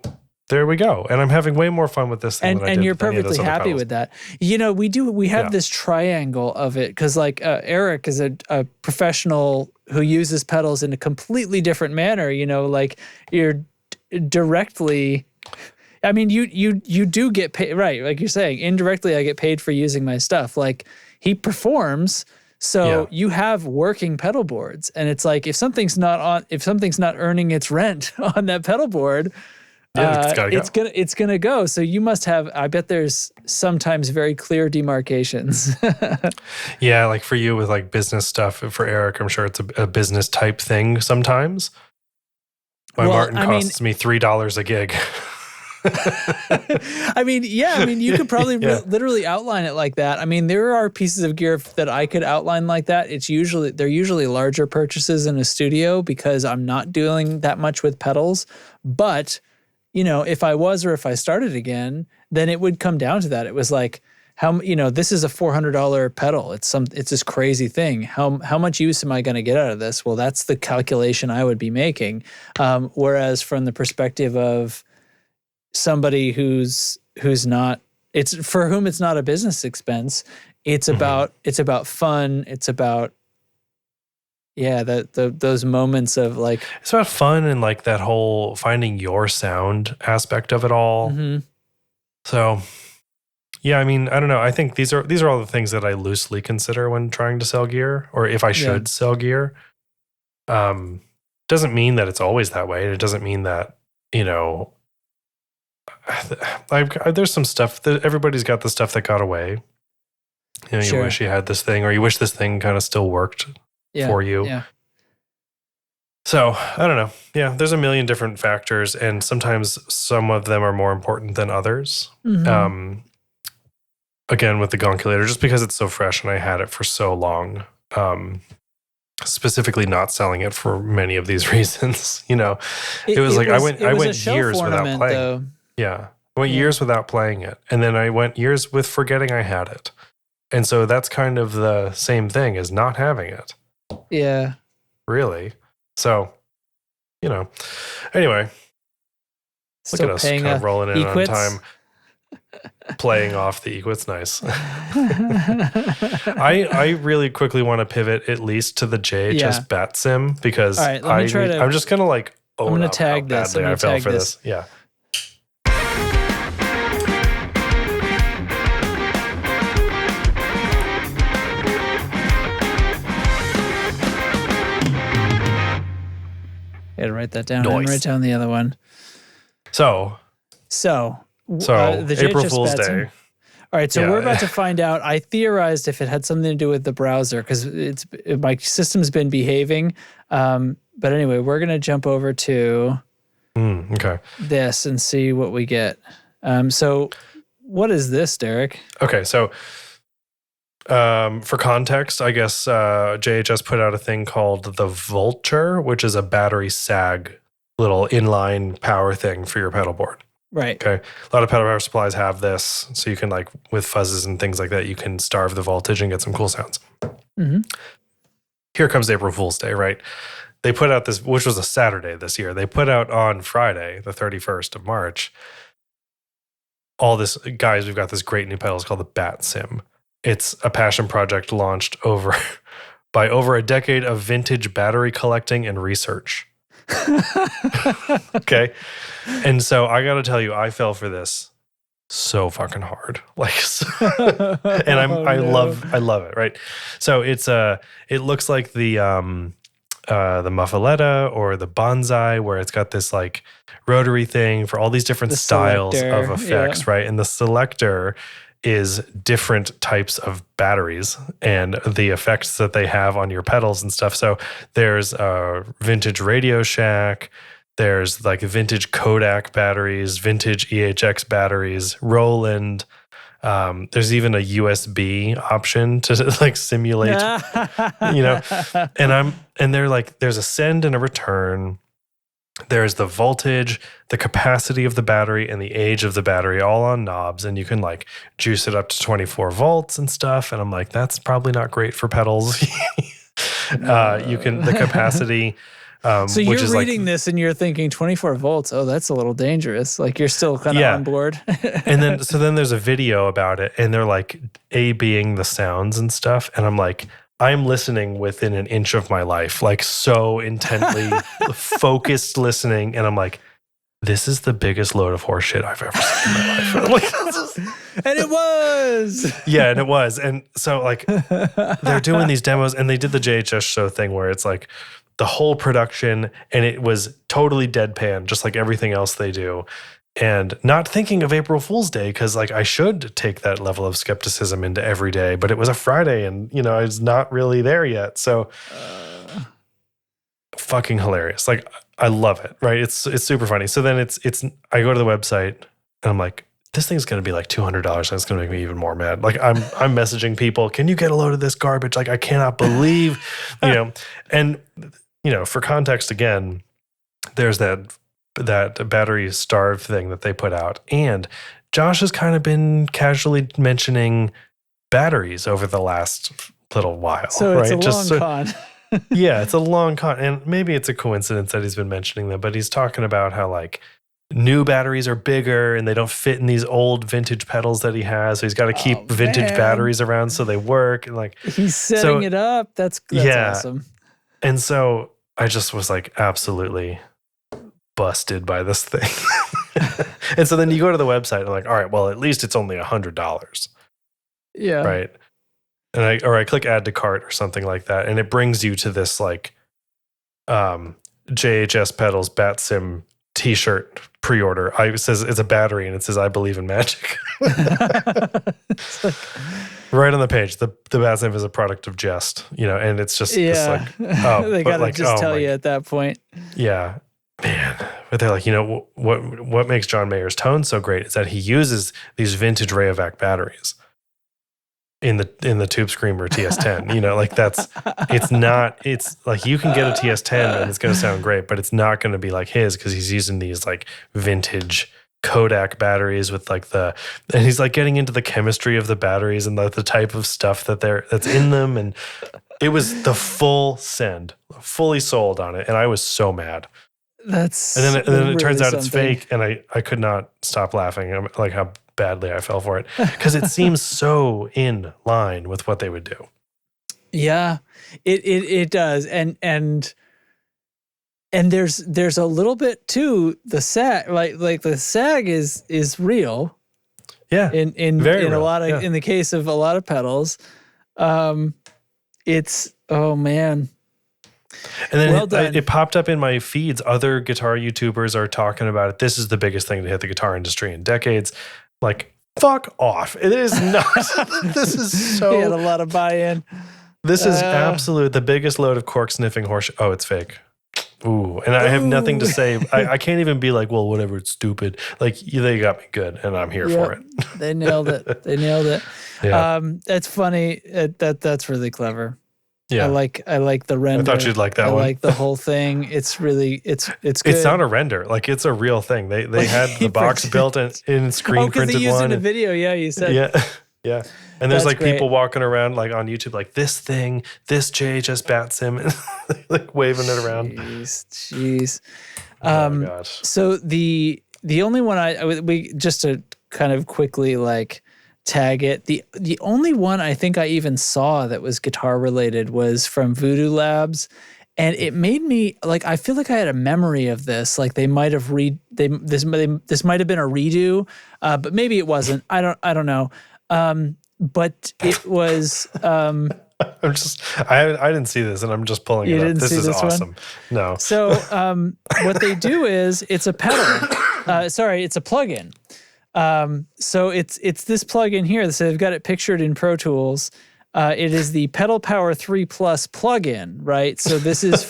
there we go. And I'm having way more fun with this thing. And you're perfectly happy with that. You know, we have this triangle of it because like Eric is a professional who uses pedals in a completely different manner. You know, like you're directly. I mean, you do get paid, right? Like you're saying, indirectly, I get paid for using my stuff. Like he performs, so you have working pedal boards, and it's like if something's not earning its rent on that pedal board, it's gonna go. So you must have. I bet there's sometimes very clear demarcations. Yeah, like for you with like business stuff. For Eric, I'm sure it's a business type thing sometimes. My Martin costs me $3 a gig. I mean, you could probably literally outline it like that. I mean, there are pieces of gear that I could outline like that. They're usually larger purchases in a studio because I'm not doing that much with pedals. But, you know, if I was or if I started again, then it would come down to that. It was like, this is a $400 pedal. It's this crazy thing. How much use am I going to get out of this? Well, that's the calculation I would be making. Whereas from the perspective of somebody who's not, it's for whom it's not a business expense. It's about fun. It's about those moments of like, it's about fun and like that whole finding your sound aspect of it all. Mm-hmm. So yeah, I mean, I don't know. I think these are all the things that I loosely consider when trying to sell gear, or if I should sell gear. Doesn't mean that it's always that way. It doesn't mean that, you know, there's some stuff that everybody's got the stuff that got away. You know, you wish you had this thing, or you wish this thing kind of still worked for you. Yeah. So I don't know. Yeah, there's a million different factors, and sometimes some of them are more important than others. Mm-hmm. Again, with the Gonculator, just because it's so fresh and I had it for so long. Specifically, not selling it for many of these reasons. You know, I went years without playing. Though. Yeah. I went years without playing it. And then I went years with forgetting I had it. And so that's kind of the same thing as not having it. Yeah. Really. So, you know. Anyway. Look at us kind of rolling in on time. Playing off the Equit's nice. I really quickly want to pivot at least to the JHS Bat Sim because I'm just going to like own up how badly I fell for this. Yeah. I had to write that down and write down the other one. So the April JHS Fool's Batson. Day. All right, so we're about to find out. I theorized if it had something to do with the browser because my system's been behaving. But anyway, we're going to jump over to this and see what we get. So what is this, Derek? Okay, so for context, I guess JHS put out a thing called the Vulture, which is a battery sag little inline power thing for your pedal board. Right. Okay. A lot of pedal power supplies have this, so you can like with fuzzes and things like that, you can starve the voltage and get some cool sounds. Mm-hmm. Here comes April Fool's Day, right? They put out this, which was a Saturday this year. They put out on Friday, the 31st of March, all this, guys, we've got this great new pedal. It's called the Bat Sim. It's a passion project launched by over a decade of vintage battery collecting and research. Okay. And so I got to tell you, I fell for this so fucking hard. Like, and I love it. Right. So it looks like the Muffaletta or the Bonsai, where it's got this like rotary thing for all these different styles of effects. Right. And the selector is different types of batteries and the effects that they have on your pedals and stuff. So there's a vintage Radio Shack, there's like vintage Kodak batteries, vintage EHX batteries, Roland. There's even a USB option to like simulate, you know, and they're like, there's a send and a return. There's the voltage, the capacity of the battery, and the age of the battery all on knobs. And you can like juice it up to 24 volts and stuff. And I'm like, that's probably not great for pedals. The capacity So you're reading this and you're thinking 24 volts. Oh, that's a little dangerous. Like you're still kind of on board. And then there's a video about it, and they're like A-Bing the sounds and stuff. And I'm like, I'm listening within an inch of my life, like so intently focused listening. And I'm like, this is the biggest load of horse shit I've ever seen in my life. And it was. Yeah, and it was. And so like they're doing these demos, and they did the JHS show thing where it's like the whole production, and it was totally deadpan, just like everything else they do. And not thinking of April Fool's Day, because like I should take that level of skepticism into every day, but it was a Friday, and I was not really there yet. So fucking hilarious. Like I love it, right? It's super funny. So then it's I go to the website and I'm like, this thing's going to be like $200, and it's going to make me even more mad. Like I'm messaging people, can you get a load of this garbage? Like I cannot believe, and for context again, there's that battery starved thing that they put out, and Josh has kind of been casually mentioning batteries over the last little while. So right? It's a long con. Yeah, it's a long con, and maybe it's a coincidence that he's been mentioning them, but he's talking about how like new batteries are bigger and they don't fit in these old vintage pedals that he has. So he's got to keep vintage batteries around so they work. And like he's setting it up. That's awesome. And so I just was like absolutely busted by this thing. And so then you go to the website and I'm like, all right, well, at least it's only $100. Yeah. Right. And I click add to cart or something like that. And it brings you to this like JHS Pedals BatSim t-shirt pre-order. It says it's a battery, and it says I believe in magic. Right on the page, the BatSim is a product of jest, and it's just this like, oh, they gotta just tell you at that point. Yeah, man. But they're like, what makes John Mayer's tone so great is that he uses these vintage Rayovac batteries in the Tube Screamer TS10. It's like you can get a TS10 and it's going to sound great, but it's not going to be like his, because he's using these like vintage Kodak batteries with like and he's like getting into the chemistry of the batteries and the type of stuff that's in them. And it was the full send, fully sold on it. And I was so mad. And then it really turns out it's fake, and I could not stop laughing. I'm like how badly I fell for it, because it seems so in line with what they would do. Yeah, it does. And there's a little bit too, the sag, like the sag is real. Yeah. In real. A lot of in the case of a lot of pedals. It's man. And then it popped up in my feeds. Other guitar YouTubers are talking about it. This is the biggest thing to hit the guitar industry in decades. Like, fuck off. It is not. This is so. He had a lot of buy-in. This is the biggest load of cork sniffing horse. Oh, it's fake. Ooh. And I have nothing to say. I can't even be like, well, whatever, it's stupid. Like, they got me good, and I'm here for it. They nailed it. Yeah. That's funny. That's really clever. Yeah. I like the render. I thought you'd like that one. I like the whole thing. It's really it's good. It's not a render. Like, it's a real thing. They had the box built in screen printed they used one. In a video, yeah, you said. Yeah. And there's like great. people walking around like on YouTube, like this JHS BatSim, like waving it around. Jeez. Oh gosh. So the only one we just to kind of quickly like tag it. The only one I think I even saw that was guitar related was from Voodoo Labs, and it made me like, I feel like I had a memory of this. Like they might have this might have been a redo, but maybe it wasn't. I don't know. But it was. I didn't see this, and I'm just pulling it up. This is awesome. No. So what they do is it's a pedal. It's a plugin. So it's this plugin here. So they've got it pictured in Pro Tools. It is the Pedal Power 3 Plus plugin, right? So this is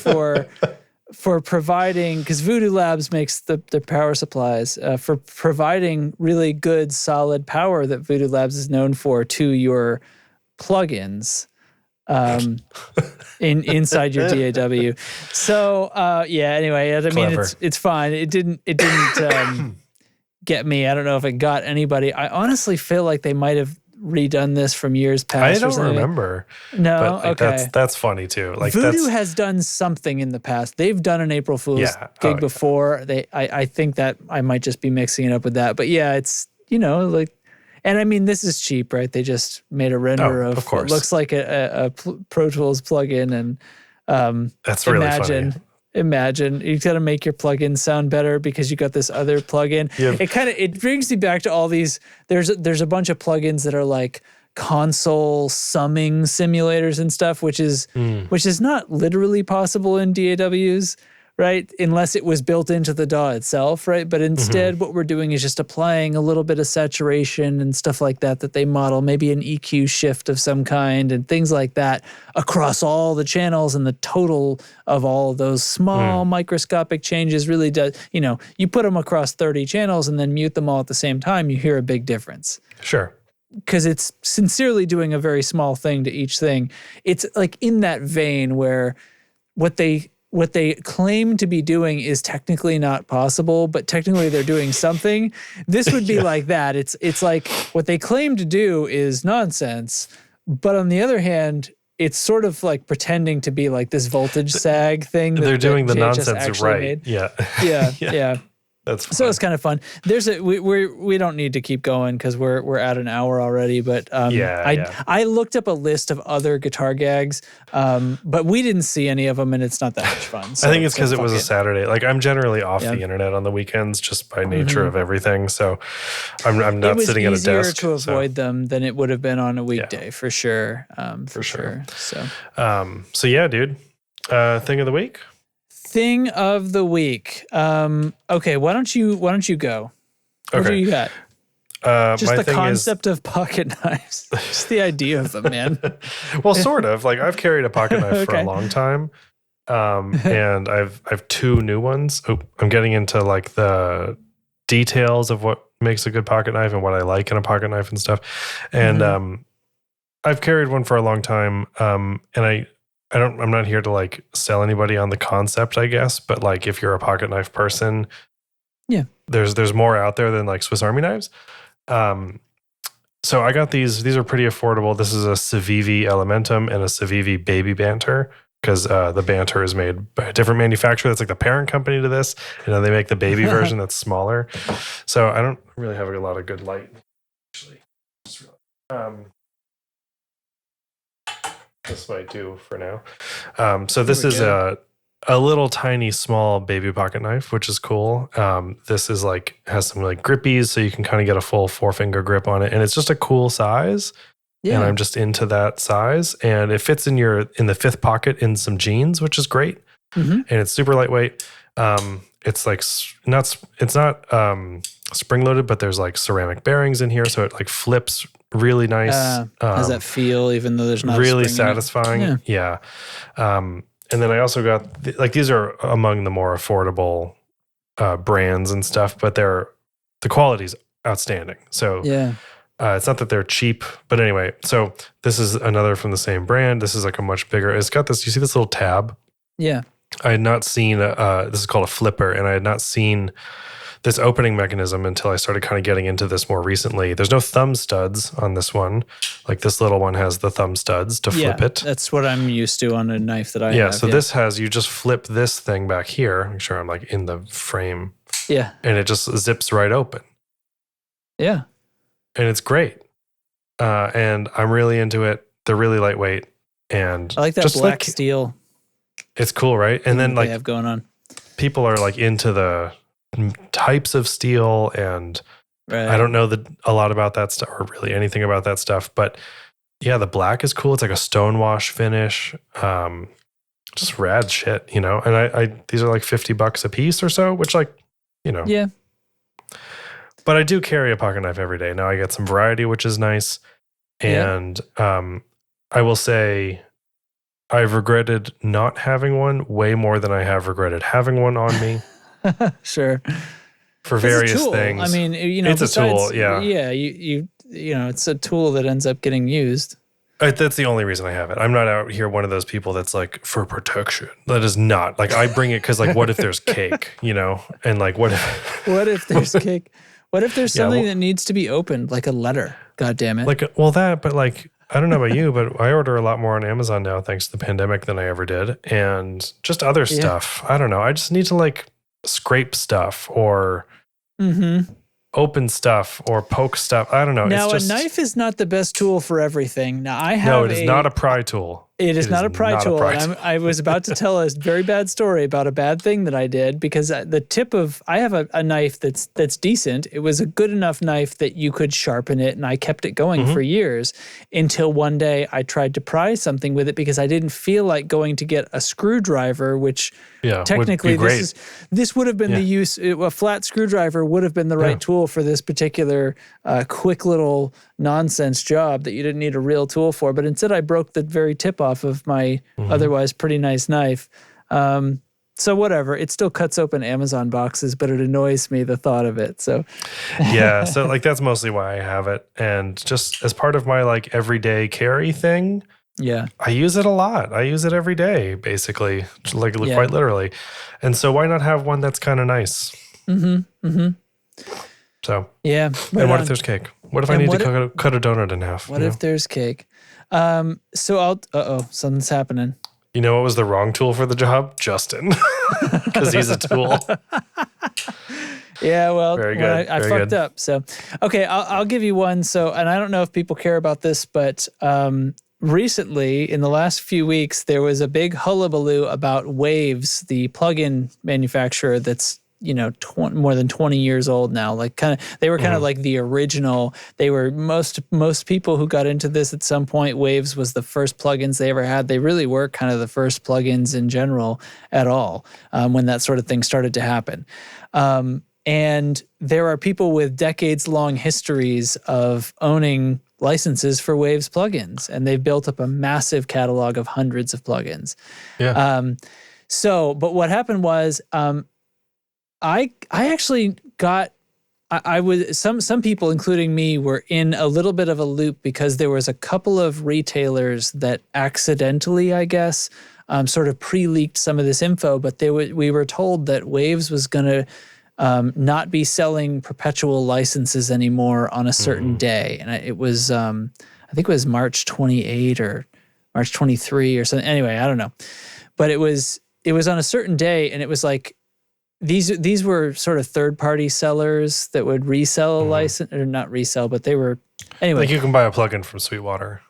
for providing, because Voodoo Labs makes the power supplies, for providing really good, solid power that Voodoo Labs is known for to your plugins inside your DAW. So anyway, I mean it's fine. It didn't get me. I don't know if it got anybody. I honestly feel like they might have redone this from years I past? don't remember. No, but like, okay. That's funny too. Like Voodoo has done something in the past. They've done an April Fool's gig before. I think that I might just be mixing it up with that. But yeah, it's like, and I mean, this is cheap, right? They just made a render of what looks like a Pro Tools plugin, and that's really funny. Imagine you got to make your plugin sound better because you got this other plugin. Yep. It brings me back to all these. There's a bunch of plugins that are like console summing simulators and stuff, which is not literally possible in DAWs, right? Unless it was built into the DAW itself, right? But instead, what we're doing is just applying a little bit of saturation and stuff like that they model, maybe an EQ shift of some kind and things like that across all the channels, and the total of all of those small microscopic changes really does, you put them across 30 channels and then mute them all at the same time, you hear a big difference. Sure. Because it's sincerely doing a very small thing to each thing. It's like in that vein where what they claim to be doing is technically not possible, but technically they're doing something. This would be like that. It's like what they claim to do is nonsense, but on the other hand, it's sort of like pretending to be like this voltage sag thing. They're doing the nonsense right. Made. Yeah. Yeah. That's fun. So it's kind of fun. We don't need to keep going because we're at an hour already. But I looked up a list of other guitar gags, but we didn't see any of them, and it's not that much fun. So I think it's because it was a Saturday. Like I'm generally off the internet on the weekends just by nature of everything. So I'm not sitting at a desk. It was easier to avoid them than it would have been on a weekday for sure. For sure. So yeah, dude. Thing of the week. Thing of the week. Okay, why don't you go? What do you got? Just the concept of pocket knives. Just the idea of them, man. Well, sort of. Like I've carried a pocket knife for a long time. And I've two new ones. Oh, I'm getting into like the details of what makes a good pocket knife and what I like in a pocket knife and stuff. And I've carried one for a long time. And I'm not here to like sell anybody on the concept, I guess, but like if you're a pocket knife person, there's more out there than like Swiss Army knives. So I got these are pretty affordable. This is a Civivi Elementum and a Civivi Baby Banter, because the Banter is made by a different manufacturer that's like the parent company to this, and then they make the baby version that's smaller. So I don't really have a lot of good light actually. This might do for now. So this is a little tiny small baby pocket knife, which is cool. This is like has some like grippies, so you can kind of get a full 4-finger grip on it, and it's just a cool size. Yeah. And I'm just into that size, and it fits in the fifth pocket in some jeans, which is great. And it's super lightweight. It's like it's not spring loaded, but there's like ceramic bearings in here, so it like flips really nice. How's that feel, even though there's not really satisfying? Yeah. And then I also got these are among the more affordable brands and stuff, but the quality's outstanding. So it's not that they're cheap, but anyway. So this is another from the same brand. This is like a much bigger. It's got this. You see this little tab? Yeah. I had not seen. This is called a flipper, and I had not seen this opening mechanism until I started kind of getting into this more recently. There's no thumb studs on this one. Like this little one has the thumb studs to flip it. That's what I'm used to on a knife that I have. Yeah, so this has, you just flip this thing back here. Make sure I'm like in the frame. Yeah. And it just zips right open. Yeah. And it's great. And I'm really into it. They're really lightweight. And I like that black steel. It's cool, right? And then like they have going on. People are like into the types of steel, and I don't know a lot about that stuff, or really anything about that stuff, but yeah, the black is cool. It's like a stonewash finish, just rad shit, And I these are like $50 a piece or so, which yeah. But I do carry a pocket knife every day. Now I get some variety, which is nice, and I will say I've regretted not having one way more than I have regretted having one on me. Sure. For various things. I mean, it's a tool. Yeah. Yeah. You it's a tool that ends up getting used. That's the only reason I have it. I'm not out here one of those people that's like for protection. That is not like I bring it because like what if there's cake, and like what if there's cake? What if there's Yeah, something well- that needs to be opened, like a letter? God damn it. Like, well, but like, I don't know about you, but I order a lot more on Amazon now thanks to the pandemic than I ever did. And just other stuff. I don't know. I just need to like scrape stuff or open stuff or poke stuff. I don't know. Now, it's just, a knife is not the best tool for everything. Now, I have no, it is not a pry tool. It is not a pry tool. pry And I was about to tell a very bad story about a bad thing that I did because the tip of I have a knife that's decent. It was a good enough knife that you could sharpen it, and I kept it going for years until one day I tried to pry something with it because I didn't feel like going to get a screwdriver, which technically this would have been the use. A flat screwdriver would have been the right tool for this particular quick little nonsense job that you didn't need a real tool for. But instead, I broke the very tip off of my otherwise pretty nice knife. So whatever, it still cuts open Amazon boxes, but it annoys me, the thought of it. So yeah, so like that's mostly why I have it. And just as part of my like everyday carry thing, I use it a lot. I use it every day, basically, like quite literally. And so why not have one that's kind of nice? So yeah. And what if there's cake? What if I need to cut a donut in half? What if there's cake? So something's happening. You know what was the wrong tool for the job? Justin. Because he's a tool. Yeah, well, Very good. I fucked up. So, okay, I'll give you one. So, and I don't know if people care about this, but recently, in the last few weeks, there was a big hullabaloo about Waves, the plug-in manufacturer that's more than 20 years old now. Like they were kind of like the original. They were most people who got into this at some point. Waves was the first plugins they ever had. They really were kind of the first plugins in general at all when that sort of thing started to happen. And there are people with decades-long histories of owning licenses for Waves plugins, and they've built up a massive catalog of hundreds of plugins. Yeah. But what happened was, I actually got, I was, some people, including me, were in a little bit of a loop because there was a couple of retailers that accidentally, I guess, sort of pre-leaked some of this info, but we were told that Waves was going to not be selling perpetual licenses anymore on a certain day. And it was, I think it was March 28 or March 23 or something. Anyway, I don't know. But it was on a certain day, and it was like, these were sort of third-party sellers that would resell a license, or not resell, but they were, anyway. Like you can buy a plugin from Sweetwater.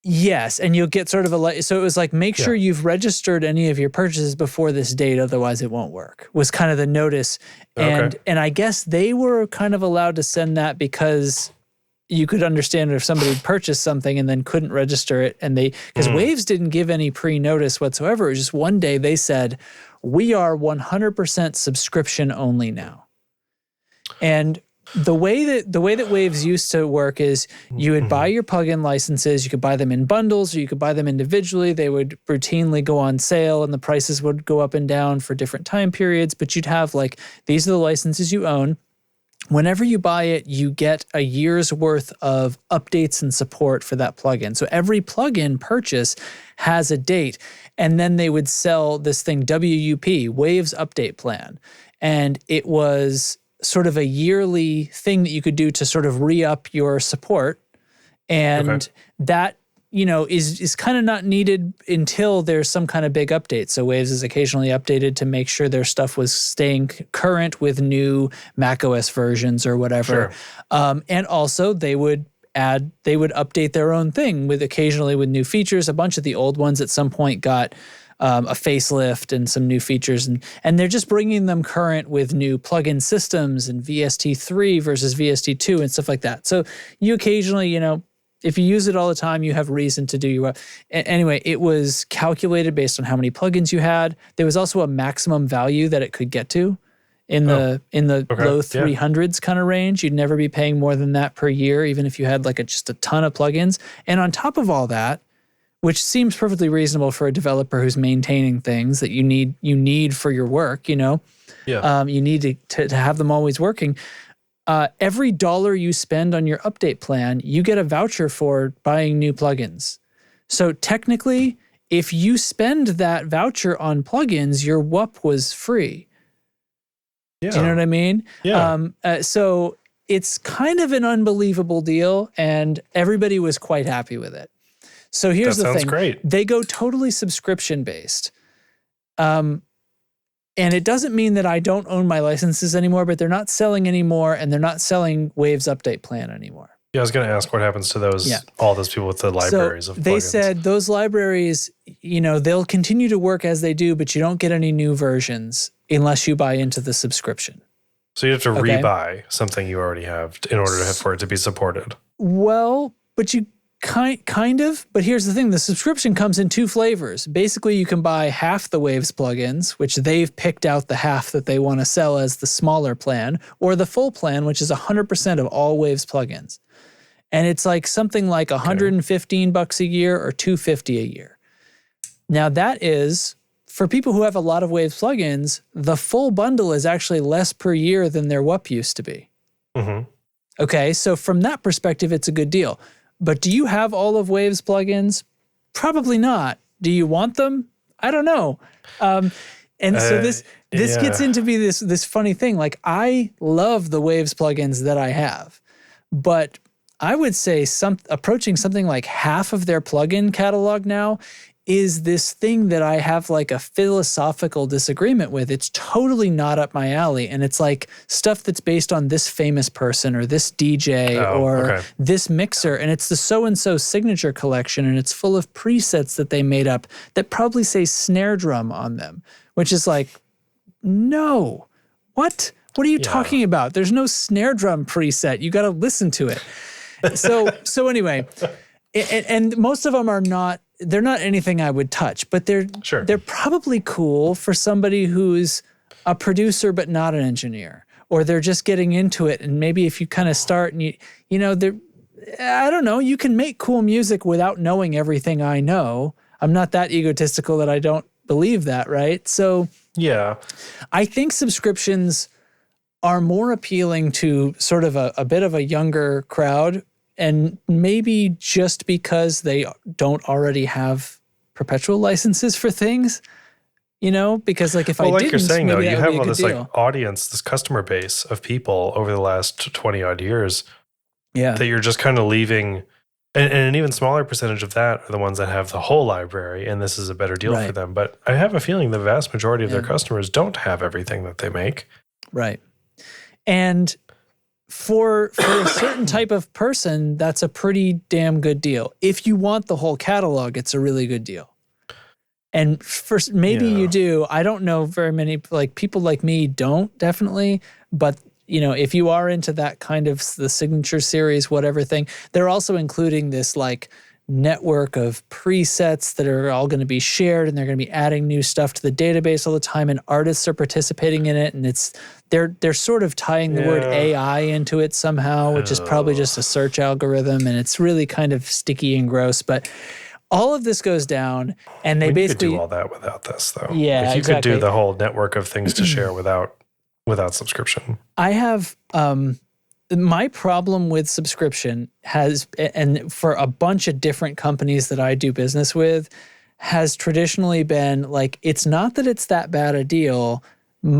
Yes, and you'll get sort of so it was like, make sure you've registered any of your purchases before this date, otherwise it won't work, was kind of the notice. And I guess they were kind of allowed to send that because you could understand if somebody purchased something and then couldn't register it, and because Waves didn't give any pre-notice whatsoever. It was just one day they said, we are 100% subscription only now. And the way that Waves used to work is you would buy your plugin licenses, you could buy them in bundles or you could buy them individually. They would routinely go on sale and the prices would go up and down for different time periods, but you'd have like, these are the licenses you own. Whenever you buy it, you get a year's worth of updates and support for that plugin. So every plugin purchase has a date. And then they would sell this thing, WUP, Waves Update Plan. And it was sort of a yearly thing that you could do to sort of re-up your support. And that, is kind of not needed until there's some kind of big update. So Waves is occasionally updated to make sure their stuff was staying current with new macOS versions or whatever. Sure. And also they would update their own thing occasionally with new features. A bunch of the old ones at some point got a facelift and some new features, and they're just bringing them current with new plugin systems and VST3 versus VST2 and stuff like that. So you occasionally, if you use it all the time, you have reason to do your web. Anyway, it was calculated based on how many plugins you had. There was also a maximum value that it could get to in the low 300s kind of range. You'd never be paying more than that per year, even if you had like just a ton of plugins. And on top of all that, which seems perfectly reasonable for a developer who's maintaining things that you need for your work, you need to have them always working. Every dollar you spend on your update plan, you get a voucher for buying new plugins. So technically, if you spend that voucher on plugins, your WUP was free. Yeah. Do you know what I mean? Yeah. So it's kind of an unbelievable deal, and everybody was quite happy with it. So here's the thing. That sounds great. They go totally subscription based. And it doesn't mean that I don't own my licenses anymore, but they're not selling anymore, and they're not selling Waves Update Plan anymore. Yeah, I was going to ask what happens to those, all those people with the libraries of plugins. They said those libraries, they'll continue to work as they do, but you don't get any new versions unless you buy into the subscription. So you have to rebuy something you already have in order for it to be supported. Well, but you kind of. But here's the thing. The subscription comes in 2 flavors. Basically, you can buy half the Waves plugins, which they've picked out the half that they want to sell as the smaller plan, or the full plan, which is 100% of all Waves plugins. And it's like something like $115 a year or $250 a year. Now that is, for people who have a lot of Waves plugins, the full bundle is actually less per year than their WUP used to be. Mm-hmm. Okay, so from that perspective, it's a good deal. But do you have all of Waves plugins? Probably not. Do you want them? I don't know. So this gets into be this funny thing. Like, I love the Waves plugins that I have, but I would say approaching something like half of their plugin catalog now is this thing that I have like a philosophical disagreement with. It's totally not up my alley. And it's like stuff that's based on this famous person or this DJ or this mixer. And it's the so-and-so signature collection. And it's full of presets that they made up that probably say snare drum on them, which is like, no, what? What are you talking about? There's no snare drum preset. You got to listen to it. So anyway, and most of them are not, they're not anything I would touch, but they're probably cool for somebody who's a producer but not an engineer, or they're just getting into it. And maybe if you kind of start and I don't know, you can make cool music without knowing everything I know. I'm not that egotistical that I don't believe that, right? So yeah, I think subscriptions are more appealing to sort of a bit of a younger crowd, and maybe just because they don't already have perpetual licenses for things, because like if I didn't, you're saying though, maybe you that would have be a all good this deal. like audience, this customer base of people over the last 20 odd years that you're just kind of leaving. And an even smaller percentage of that are the ones that have the whole library, and this is a better deal for them. But I have a feeling the vast majority of their customers don't have everything that they make. Right. And for a certain type of person, that's a pretty damn good deal. If you want the whole catalog, it's a really good deal. And you do. I don't know very many, like people like me don't, definitely. But, if you are into that kind of the signature series, whatever thing, they're also including this like network of presets that are all going to be shared, and they're going to be adding new stuff to the database all the time, and artists are participating in it, and they're sort of tying the word AI into it somehow, which is probably just a search algorithm, and it's really kind of sticky and gross. But all of this goes down, and they basically could do all that without this, though. Yeah, if you could do the whole network of things to share without subscription. I have my problem with subscription and for a bunch of different companies that I do business with, has traditionally been like, it's not that it's that bad a deal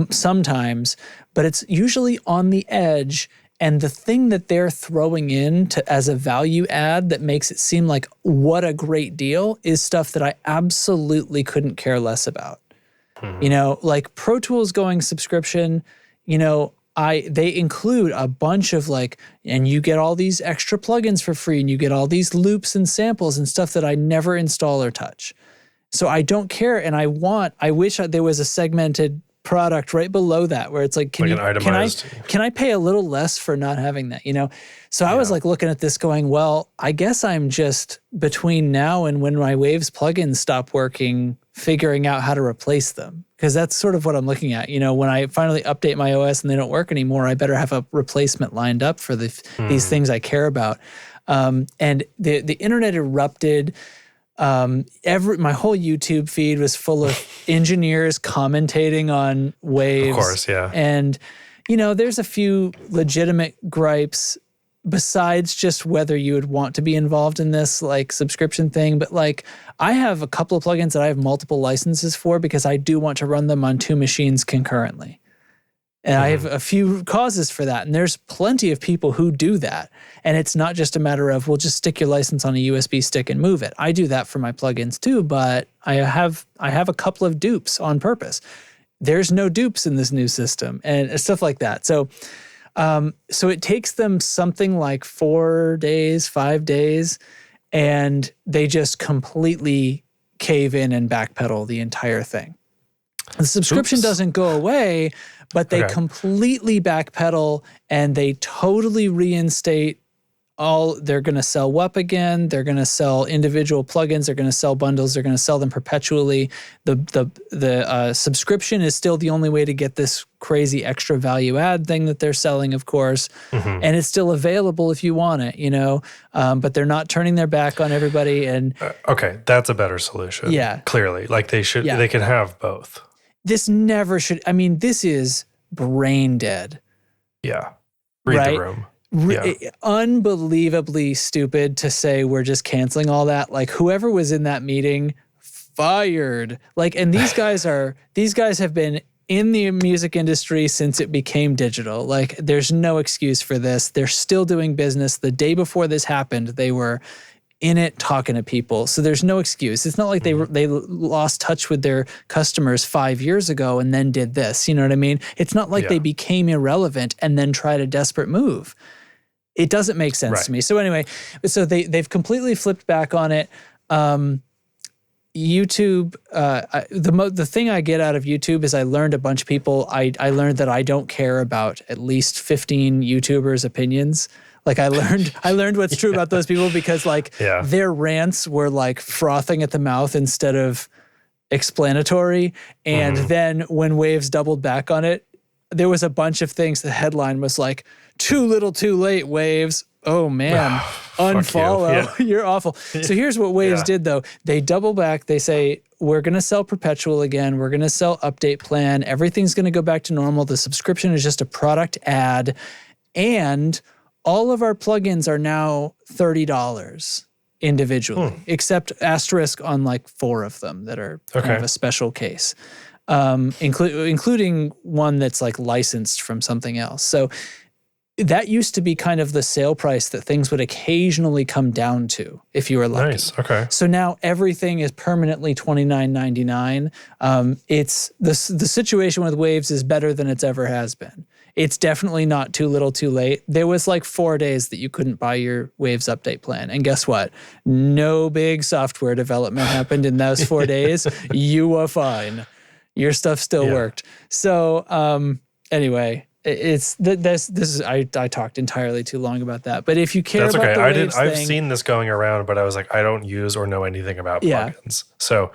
sometimes, but it's usually on the edge. And the thing that they're throwing in as a value add that makes it seem like what a great deal is stuff that I absolutely couldn't care less about. Like Pro Tools going subscription, they include a bunch of and you get all these extra plugins for free, and you get all these loops and samples and stuff that I never install or touch. So I don't care, and I wish there was a segmented product right below that where it's like, can I pay a little less for not having that, So I was like looking at this going, well, I guess I'm just between now and when my Waves plugins stop working, figuring out how to replace them. Because that's sort of what I'm looking at. When I finally update my OS and they don't work anymore, I better have a replacement lined up for these things I care about. And the internet erupted. My whole YouTube feed was full of engineers commentating on Waves. Of course, yeah. And, there's a few legitimate gripes besides just whether you would want to be involved in this subscription thing. But I have a couple of plugins that I have multiple licenses for because I do want to run them on 2 machines concurrently. And I have a few causes for that. And there's plenty of people who do that. And it's not just a matter of, well, just stick your license on a USB stick and move it. I do that for my plugins too, but I have a couple of dupes on purpose. There's no dupes in this new system and stuff like that. So it takes them something like 4 days, 5 days, and they just completely cave in and backpedal the entire thing. The subscription doesn't go away, but they completely backpedal and they totally reinstate they're going to sell WUP again. They're going to sell individual plugins. They're going to sell bundles. They're going to sell them perpetually. The subscription is still the only way to get this crazy extra value add thing that they're selling, of course. And it's still available if you want it, but they're not turning their back on everybody. And okay, that's a better solution. Yeah. Clearly. Like they can have both. This never should. I mean, this is brain dead. Yeah. Read the room. Yeah. Unbelievably stupid to say we're just canceling all that. Like whoever was in that meeting, fired. Like, and these guys have been in the music industry since it became digital. Like there's no excuse for this. They're still doing business. The day before this happened, they were in it talking to people. So there's no excuse. It's not like they lost touch with their customers 5 years ago and then did this. You know what I mean? It's not like they became irrelevant and then tried a desperate move. It doesn't make sense to me. So anyway, they've completely flipped back on it. YouTube, the thing I get out of YouTube is I learned a bunch of people. I learned that I don't care about at least 15 YouTubers' opinions. Like I learned what's true about those people because their rants were like frothing at the mouth instead of explanatory. And then when Waves doubled back on it, there was a bunch of things. The headline was like, "Too little, too late, Waves." Oh man, unfollow. You're awful. So here's what Waves did though. They double back. They say, we're going to sell perpetual again. We're going to sell update plan. Everything's going to go back to normal. The subscription is just a product ad. And all of our plugins are now $30 individually, except asterisk on like 4 of them that are kind of a special case. Including one that's like licensed from something else. So that used to be kind of the sale price that things would occasionally come down to if you were lucky. Nice. Okay. So now everything is permanently $29.99. It's the situation with Waves is better than it's ever has been. It's definitely not too little, too late. There was like 4 days that you couldn't buy your Waves update plan. And guess what? No big software development happened in those 4 days. You were fine. Your stuff still worked. So anyway, it's this is I talked entirely too long about that. But if you care That's about okay. the Waves I've thing, seen this going around, but I was like, I don't use or know anything about plugins. So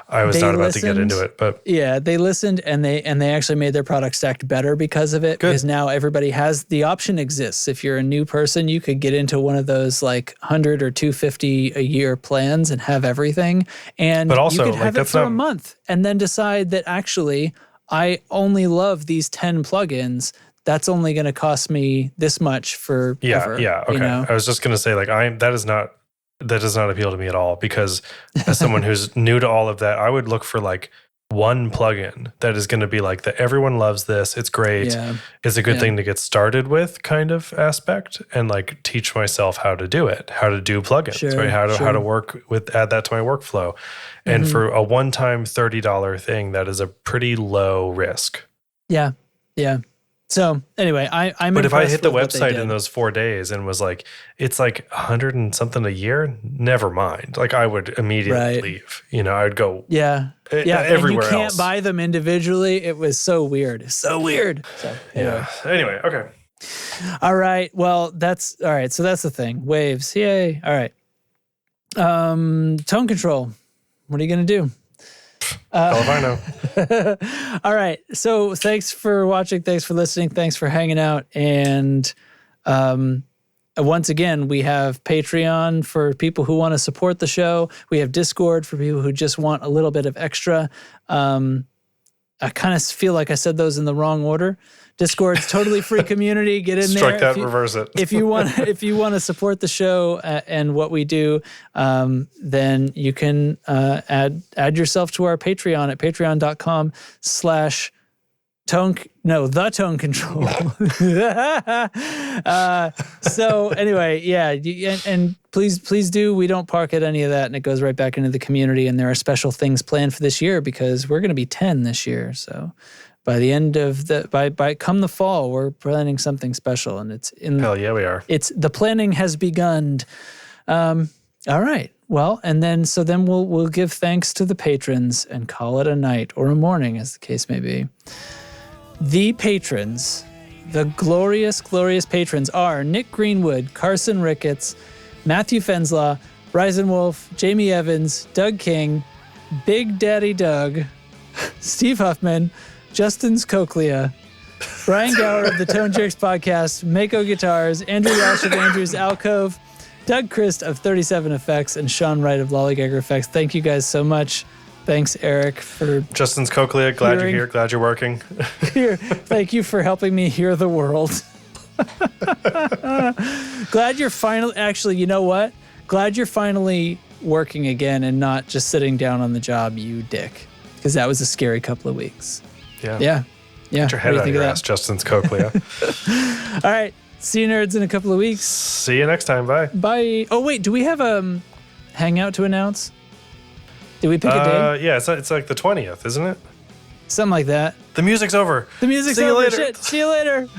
I was not about to get into it. But yeah, they listened and they actually made their product stacked better because of it. Good. Because now everybody has the option exists. If you're a new person, you could get into one of those like $100 or $250 a year plans and have everything. And but also, you could have it for a month and then decide that actually I only love these 10 plugins. That's only going to cost me this much for ever. Yeah. Okay. I was just going to say that does not appeal to me at all because as someone who's new to all of that, I would look for like one plugin that is going to be like the everyone loves this. It's great. Yeah. It's a good thing to get started with kind of aspect and like teach myself how to do it, how to do plugins, right? How to add that to my workflow. And for a one-time $30 thing, that is a pretty low risk. Yeah. Yeah. So anyway, I'm. But if I hit the website in those 4 days and was like, it's like 100 and something a year, never mind. Like I would immediately leave. I would go. Yeah. Everywhere and you can't else. Buy them individually. It was so weird. So weird. So anyway. Yeah. Anyway. Okay. All right. Well, that's all right. So that's the thing. Waves. Yay. All right. Tone control. What are you gonna do? Hell if I know. All right. So thanks for watching. Thanks for listening. Thanks for hanging out. And once again, we have Patreon for people who want to support the show. We have Discord for people who just want a little bit of extra. I kind of feel like I said those in the wrong order. Discord's totally free community. Get in Strike there. Reverse it. if you want to support the show and what we do, then you can add yourself to our Patreon at patreon.com/. The Tone Control. So anyway, yeah, and please do. We don't park at any of that, and it goes right back into the community. And there are special things planned for this year because we're going to be 10 this year. So by the end of by come the fall, we're planning something special, and it's in. Hell yeah, we are. It's the planning has begun. All right. Well, and then we'll give thanks to the patrons and call it a night or a morning, as the case may be. The patrons, the glorious, glorious patrons are Nick Greenwood, Carson Ricketts, Matthew Fenslaw, Bryson Wolf, Jamie Evans, Doug King, Big Daddy Doug, Steve Huffman, Justin's Cochlea, Brian Gower of the Tone Jerks podcast, Mako Guitars, Andrew Walsh of Andrew's Alcove, Doug Christ of 37 Effects, and Sean Wright of Lollygagger Effects. Thank you guys so much. Thanks, Eric, for Justin's Cochlea. Glad you're here. Glad you're working. Thank you for helping me hear the world. Glad you're finally. Actually, you know what? Glad you're finally working again and not just sitting down on the job, you dick. Because that was a scary couple of weeks. Yeah. Yeah. Get your head out of your ass, Justin's Cochlea. All right. See you nerds in a couple of weeks. See you next time. Bye. Bye. Oh, wait. Do we have a hangout to announce? Did we pick a day? Yeah, it's like the 20th, isn't it? Something like that. The music's over. The music's See you over. later. Shit. See you later.